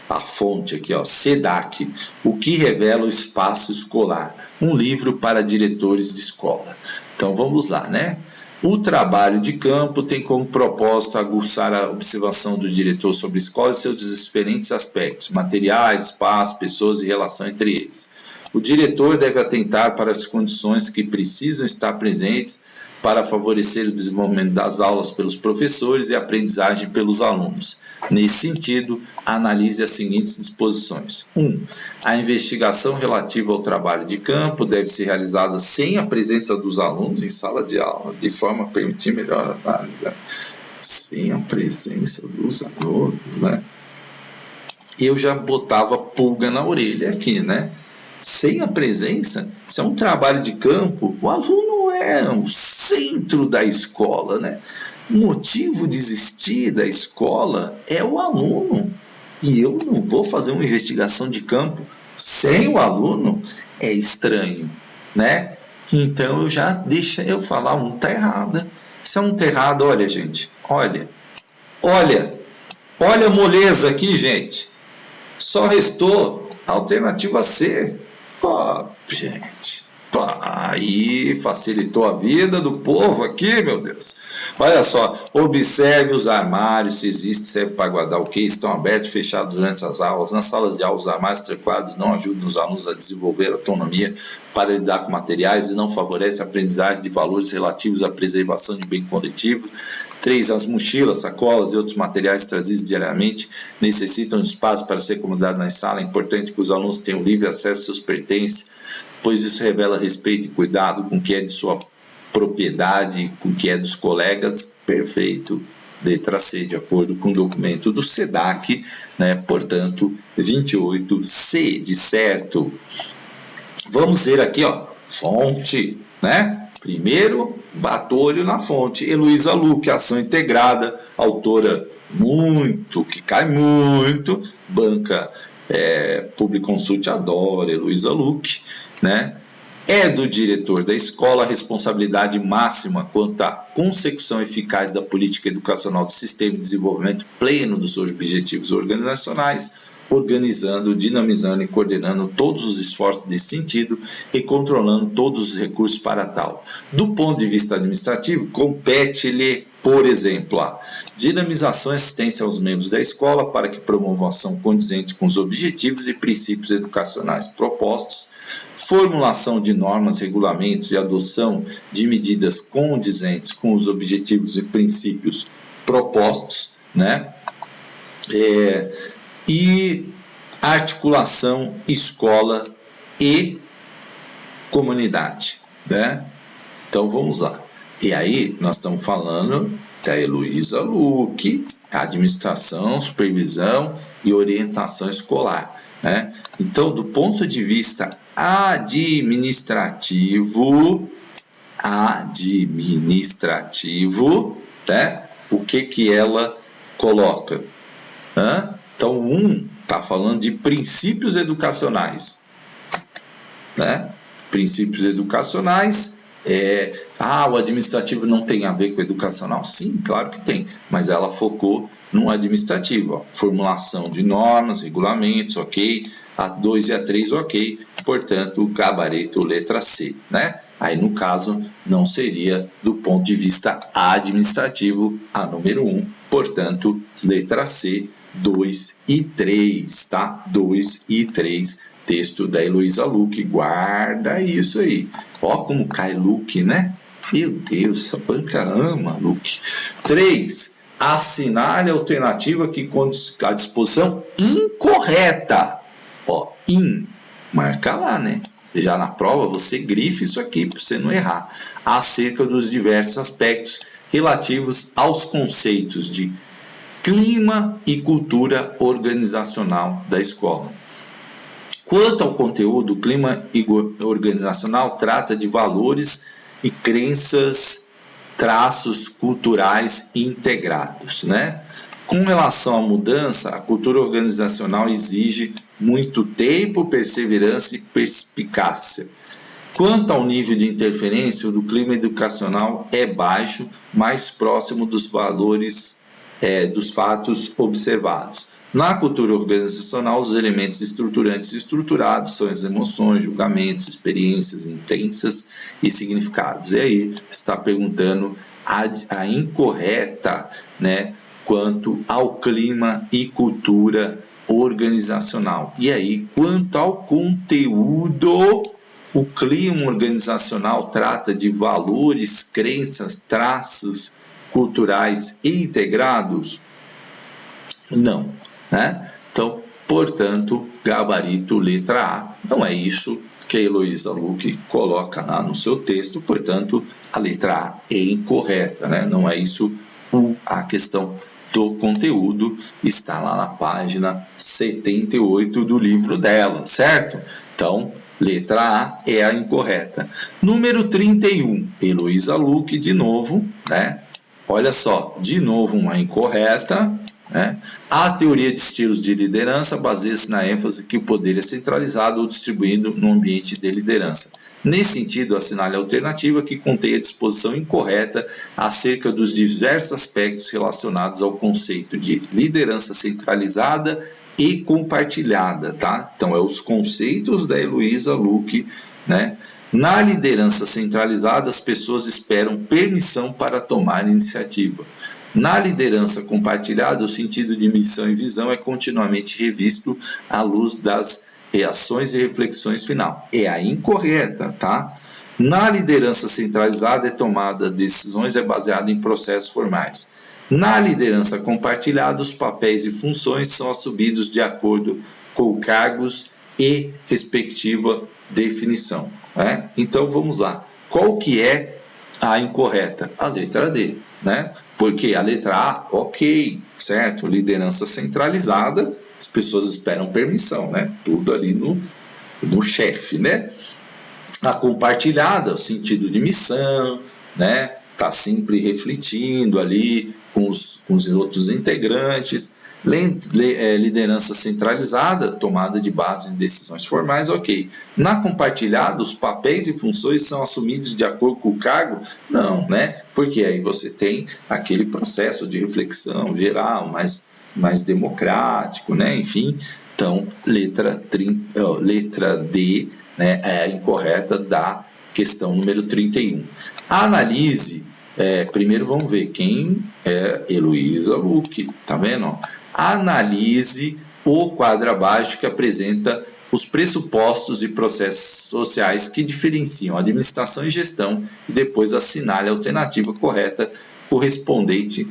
a fonte aqui, ó, SEDAC, o que revela o espaço escolar, um livro para diretores de escola. Então vamos lá, né? O trabalho de campo tem como propósito aguçar a observação do diretor sobre a escola e seus diferentes aspectos, materiais, espaço, pessoas e relação entre eles. O diretor deve atentar para as condições que precisam estar presentes para favorecer o desenvolvimento das aulas pelos professores e a aprendizagem pelos alunos. Nesse sentido, analise as seguintes disposições. 1. A investigação relativa ao trabalho de campo deve ser realizada sem a presença dos alunos em sala de aula, de forma a permitir melhor análise. Sem a presença dos alunos, né? Eu já botava pulga na orelha aqui, né? Sem a presença, se é um trabalho de campo, o aluno é o centro da escola, né? O motivo de existir da escola é o aluno. E eu não vou fazer uma investigação de campo sem o aluno, é estranho, né? Então deixa eu falar, um tá errado. Se é um tá errado, olha, gente, olha a moleza aqui, gente. Só restou a alternativa C. Ó, gente, Aí facilitou a vida do povo aqui, meu Deus. Olha só, observe os armários, se existe, serve para guardar o que, estão abertos e fechados durante as aulas. Nas salas de aula, os armários trancados não ajudam os alunos a desenvolver autonomia para lidar com materiais e não favorecem a aprendizagem de valores relativos à preservação de bens coletivos. 3. As mochilas, sacolas e outros materiais trazidos diariamente necessitam de espaço para ser acomodado na sala. É importante que os alunos tenham livre acesso aos seus pertences, pois isso revela respeito e cuidado com o que é de sua propriedade, com o que é dos colegas. Perfeito. Letra C, de acordo com o documento do SEDAC, né? Portanto, 28C de certo. Vamos ver aqui, ó, fonte, né? Primeiro, batolho na fonte. Heloísa Luque, ação integrada, autora muito, que cai muito, banca Publiconsult adora Heloísa Luque, né? É do diretor da escola a responsabilidade máxima quanto à consecução eficaz da política educacional do sistema de desenvolvimento pleno dos objetivos organizacionais, organizando, dinamizando e coordenando todos os esforços desse sentido e controlando todos os recursos para tal. Do ponto de vista administrativo, compete-lhe, por exemplo, a dinamização e assistência aos membros da escola para que promovam ação condizente com os objetivos e princípios educacionais propostos, formulação de normas, regulamentos e adoção de medidas condizentes com os objetivos e princípios propostos, né? E articulação escola e comunidade, né? Então vamos lá. E aí nós estamos falando da Heloísa Luque, administração, supervisão e orientação escolar, né? Então, do ponto de vista administrativo, né? O que ela coloca? Então, está falando de princípios educacionais, né? Princípios educacionais, o administrativo não tem a ver com o educacional? Sim, claro que tem, mas ela focou no administrativo, ó. Formulação de normas, regulamentos, ok, a 2 e a 3, ok, portanto, gabarito letra C, né? Aí, no caso, não seria do ponto de vista administrativo a número 1, portanto, letra C, 2 e 3, tá? 2 e 3, texto da Heloísa Luque, guarda isso aí. Ó como cai Luque, né? Meu Deus, essa banca ama Luque. 3. Assinale a alternativa que condiz a disposição incorreta. Ó, marca lá, né? Já na prova você grife isso aqui para você não errar. Acerca dos diversos aspectos relativos aos conceitos de clima e cultura organizacional da escola. Quanto ao conteúdo, o clima organizacional trata de valores e crenças, traços culturais integrados, né? Com relação à mudança, a cultura organizacional exige muito tempo, perseverança e perspicácia. Quanto ao nível de interferência, o do clima educacional é baixo, mais próximo dos valores dos fatos observados. Na cultura organizacional, os elementos estruturantes e estruturados são as emoções, julgamentos, experiências intensas e significados. E aí, está perguntando a incorreta, né, quanto ao clima e cultura organizacional. E aí, quanto ao conteúdo, o clima organizacional trata de valores, crenças, traços culturais integrados? Não, né? Então, portanto, gabarito letra A. Não é isso que a Heloísa Luque coloca lá no seu texto, portanto, a letra A é incorreta, né? Não é isso a questão do conteúdo, está lá na página 78 do livro dela, certo? Então, letra A é a incorreta. Número 31, Heloísa Luque, de novo, né? Olha só, de novo uma incorreta, né? A teoria de estilos de liderança baseia-se na ênfase que o poder é centralizado ou distribuído no ambiente de liderança. Nesse sentido, assinale a alternativa que contém a disposição incorreta acerca dos diversos aspectos relacionados ao conceito de liderança centralizada e compartilhada, tá? Então, os conceitos da Heloísa Luque, né? Na liderança centralizada, as pessoas esperam permissão para tomar iniciativa. Na liderança compartilhada, o sentido de missão e visão é continuamente revisto à luz das reações e reflexões final. É a incorreta, tá? Na liderança centralizada, a tomada de decisões é baseada em processos formais. Na liderança compartilhada, os papéis e funções são assumidos de acordo com cargos e respectiva definição. Né? Então, vamos lá. Qual que é a incorreta? A letra D, né? Porque a letra A, ok, certo? Liderança centralizada, as pessoas esperam permissão, né? Tudo ali no chefe, né? A compartilhada, o sentido de missão, né? Tá sempre refletindo ali com os outros integrantes. Liderança centralizada, tomada de base em decisões formais, ok. Na compartilhada, os papéis e funções são assumidos de acordo com o cargo? Não, né? Porque aí você tem aquele processo de reflexão geral, mais democrático, né? Enfim, então, letra D, né, é a incorreta da questão número 31. Analise, primeiro vamos ver quem é Heloísa Luque, tá vendo? Ó? Analise o quadro abaixo que apresenta os pressupostos e processos sociais que diferenciam administração e gestão e depois assinale a alternativa correta correspondente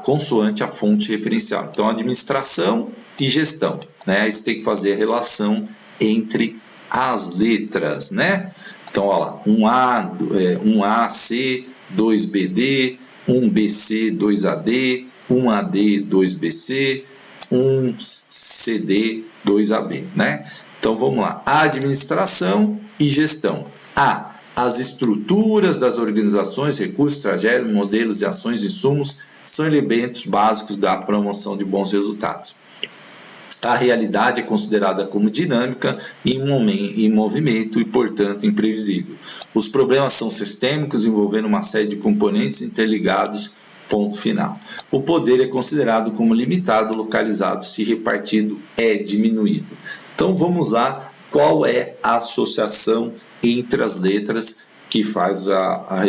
consoante a fonte referencial. Então, administração e gestão, né? Aí você tem que fazer a relação entre as letras, né? Então, olha lá, 1AC, 2BD, 1BC, 2AD, 1AD, 2BC, 1CD, 2AB, né? Então, vamos lá. Administração e gestão. As estruturas das organizações, recursos, tragédias, modelos de ações e insumos são elementos básicos da promoção de bons resultados. A realidade é considerada como dinâmica e em movimento e, portanto, imprevisível. Os problemas são sistêmicos, envolvendo uma série de componentes interligados, ponto final. O poder é considerado como limitado, localizado, se repartido, é diminuído. Então, vamos lá, qual é a associação entre as letras que faz a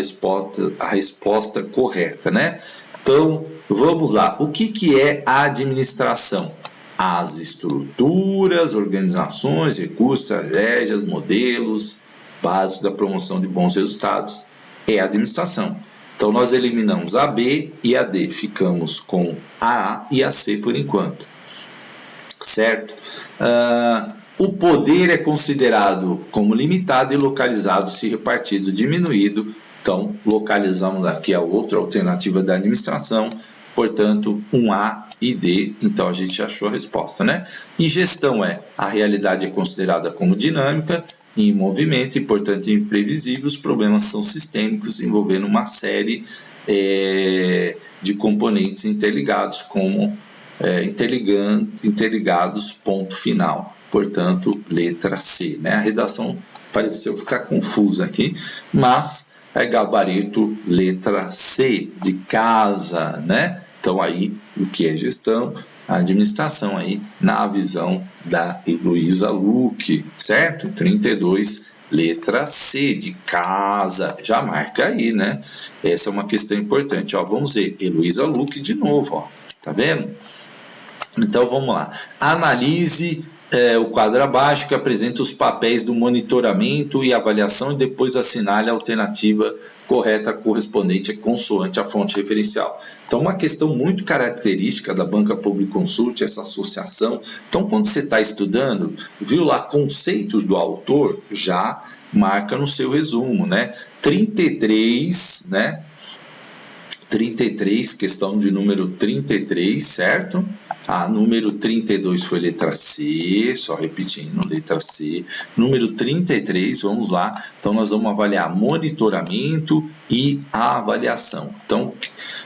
resposta correta, né? Então, vamos lá. O que é a administração? As estruturas, organizações, recursos, estratégias, modelos básicos da promoção de bons resultados é a administração. Então, nós eliminamos a B e a D, ficamos com a A e a C por enquanto, certo? O poder é considerado como limitado e localizado, se repartido, diminuído. Então, localizamos aqui a outra alternativa da administração, portanto, 1A e D, então a gente achou a resposta, né? E gestão a realidade é considerada como dinâmica, em movimento e, portanto, imprevisível. Os problemas são sistêmicos, envolvendo uma série de componentes interligados, como interligados, ponto final. Portanto, letra C, né? A redação pareceu ficar confusa aqui, mas é gabarito letra C, de casa, né? Então, aí, o que é gestão? A administração aí, na visão da Heloísa Luque, certo? 32, letra C, de casa. Já marca aí, né? Essa é uma questão importante. Ó, vamos ver, Heloísa Luque de novo, ó. Tá vendo? Então, vamos lá. Analise o quadro abaixo que apresenta os papéis do monitoramento e avaliação e depois assinale a alternativa correta correspondente consoante a fonte referencial. Então, uma questão muito característica da Banca Public Consult, essa associação. Então, quando você está estudando, viu lá conceitos do autor, já marca no seu resumo, né? 33, né? 33, questão de número 33, certo? A número 32 foi letra C, só repetindo, letra C. Número 33, vamos lá. Então, nós vamos avaliar monitoramento e avaliação. Então,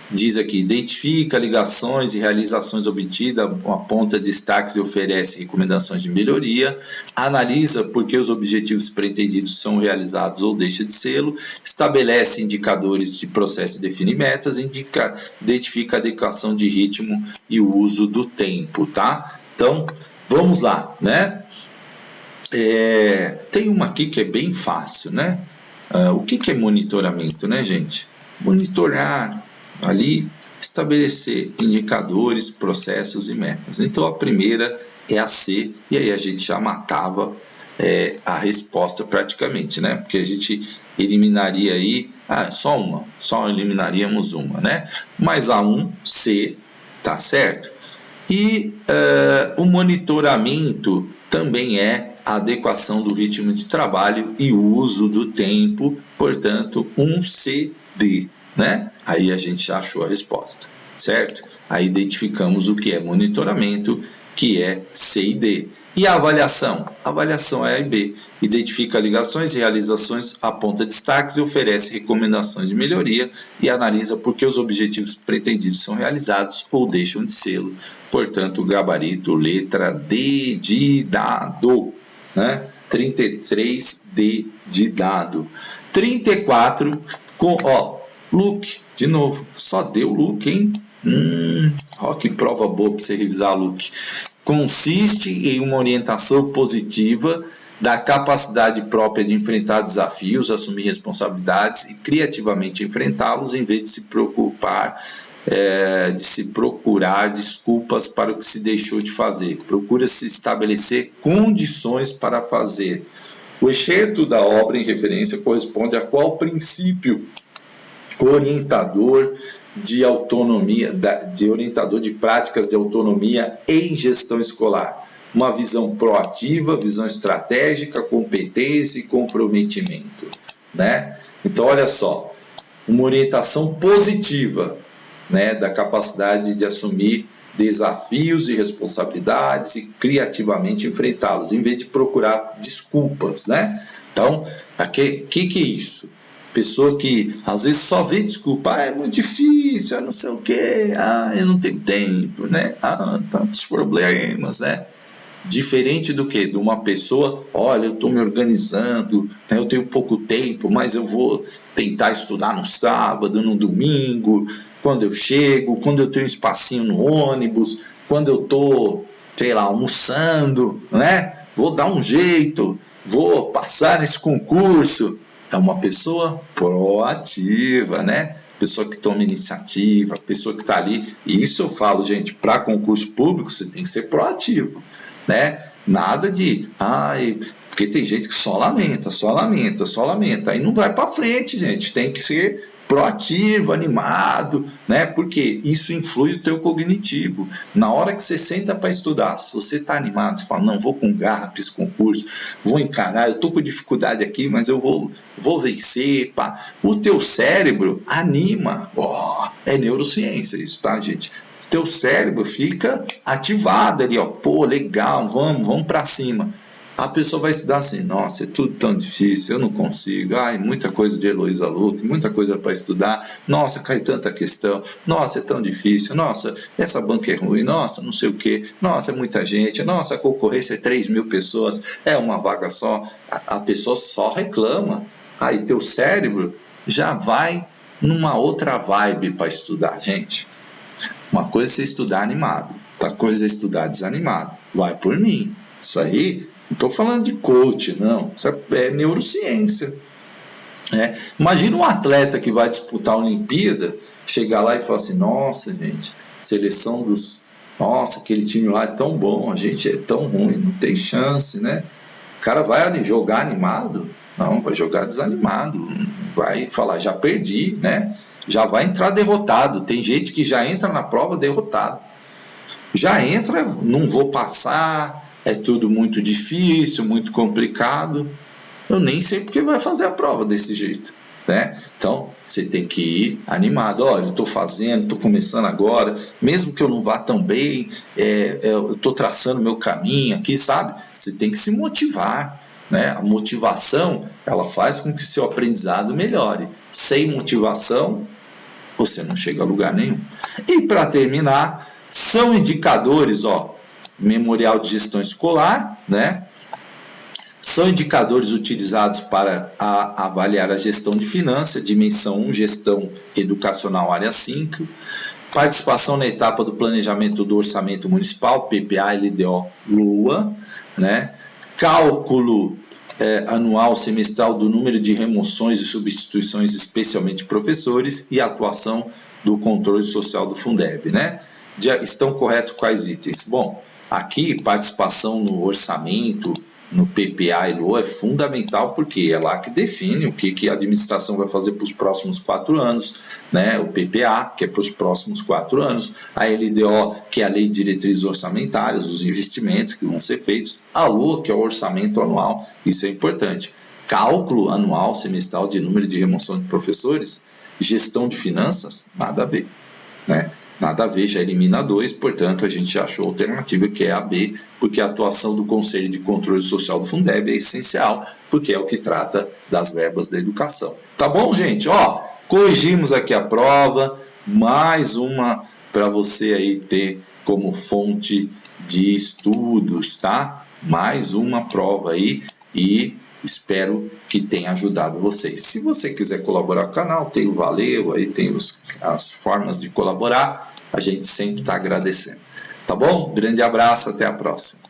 diz aqui, identifica ligações e realizações obtidas, aponta destaques e oferece recomendações de melhoria, analisa por que os objetivos pretendidos são realizados ou deixam de sê-lo, estabelece indicadores de processo e define metas, identifica a adequação de ritmo e o uso do tempo, tá? Então, vamos lá, né? Tem uma aqui que é bem fácil, né? O que é monitoramento, né, gente? Monitorar, ali, estabelecer indicadores, processos e metas. Então, a primeira é a C, e aí a gente já matava a resposta praticamente, né? Porque a gente eliminaria aí, só eliminaríamos uma, né? Mas a 1C, tá certo? E o monitoramento também é a adequação do ritmo de trabalho e o uso do tempo, portanto, 1CD, né? Aí a gente já achou a resposta, certo? Aí identificamos o que é monitoramento, que é C e D. E a avaliação? A avaliação é A e B. Identifica ligações e realizações, aponta destaques e oferece recomendações de melhoria e analisa por que os objetivos pretendidos são realizados ou deixam de sê-lo. Portanto, gabarito, letra D de dado, né? 33D de dado. 34, look, de novo, só deu look, hein? Que prova boa para você revisar, Luke. Consiste em uma orientação positiva da capacidade própria de enfrentar desafios, assumir responsabilidades e criativamente enfrentá-los, em vez de se procurar desculpas para o que se deixou de fazer. Procura-se estabelecer condições para fazer. O excerto da obra em referência corresponde a qual princípio orientador de autonomia, orientador de práticas de autonomia em gestão escolar? Uma visão proativa, visão estratégica, competência e comprometimento, né? Então, olha só, uma orientação positiva, né, da capacidade de assumir desafios e responsabilidades e criativamente enfrentá-los, em vez de procurar desculpas, né? Então, que é isso? Pessoa que às vezes só vê desculpa, é muito difícil, eu não sei o que, eu não tenho tempo, né? Tantos problemas, né? Diferente do que? De uma pessoa, olha, eu estou me organizando, né? Eu tenho pouco tempo, mas eu vou tentar estudar no sábado, no domingo, quando eu chego, quando eu tenho um espacinho no ônibus, quando eu estou, sei lá, almoçando, né? Vou dar um jeito, vou passar nesse concurso. É uma pessoa proativa, né? Pessoa que toma iniciativa, pessoa que está ali. E isso eu falo, gente, para concurso público você tem que ser proativo, né? Nada de, porque tem gente que só lamenta. Aí não vai para frente, gente. Tem que ser proativo, animado, né? Porque isso influi o teu cognitivo. Na hora que você senta para estudar, se você está animado, você fala, não, vou com garra para esse concurso, vou encarar, eu estou com dificuldade aqui, mas eu vou vencer, pá. O teu cérebro anima. É neurociência isso, tá, gente? Teu cérebro fica ativado ali, legal, vamos para cima. A pessoa vai estudar assim, nossa, é tudo tão difícil, eu não consigo, muita coisa de Heloísa Luque, muita coisa para estudar, nossa, cai tanta questão, nossa, é tão difícil, nossa, essa banca é ruim, nossa, não sei o que, nossa, é muita gente, nossa, a concorrência é 3.000 pessoas, é uma vaga só, a pessoa só reclama, aí teu cérebro já vai numa outra vibe para estudar, gente. Uma coisa é você estudar animado, outra coisa é estudar desanimado, vai por mim, isso aí. Não estou falando de coach, não. Isso é neurociência. Imagina um atleta que vai disputar a Olimpíada, chegar lá e falar assim, nossa, gente, seleção dos... Nossa, aquele time lá é tão bom, a gente é tão ruim, não tem chance, né? O cara vai ali jogar animado? Não, vai jogar desanimado. Vai falar, já perdi, né? Já vai entrar derrotado. Tem gente que já entra na prova derrotado. Já entra, não vou passar... É tudo muito difícil, muito complicado. Eu nem sei porque vai fazer a prova desse jeito, né? Então, você tem que ir animado. Olha, eu estou fazendo, estou começando agora. Mesmo que eu não vá tão bem, eu estou traçando meu caminho aqui, sabe? Você tem que se motivar, né? A motivação, ela faz com que seu aprendizado melhore. Sem motivação, você não chega a lugar nenhum. E para terminar, são indicadores, memorial de gestão escolar, né? São indicadores utilizados para avaliar a gestão de finanças, dimensão 1, gestão educacional, área 5, participação na etapa do planejamento do orçamento municipal, PPA, LDO, LUA, né? cálculo anual semestral do número de remoções e substituições, especialmente de professores, e atuação do controle social do Fundeb, né? Estão corretos quais itens? Bom, aqui participação no orçamento, no PPA e LOA é fundamental, porque é lá que define o que a administração vai fazer para os próximos 4 anos, né? O PPA, que é para os próximos 4 anos, a LDO, que é a Lei de Diretrizes Orçamentárias, os investimentos que vão ser feitos, a LOA, que é o orçamento anual, isso é importante. Cálculo anual semestral de número de remoção de professores, gestão de finanças, nada a ver, né? Nada a ver, já elimina 2, portanto a gente achou a alternativa que é a B, porque a atuação do Conselho de Controle Social do Fundeb é essencial, porque é o que trata das verbas da educação. Tá bom, gente? Ó, corrigimos aqui a prova, mais uma para você aí ter como fonte de estudos, tá? Mais uma prova aí e espero que tenha ajudado vocês. Se você quiser colaborar com o canal, tem o Valeu, aí tem as formas de colaborar, a gente sempre está agradecendo. Tá bom? Grande abraço, até a próxima.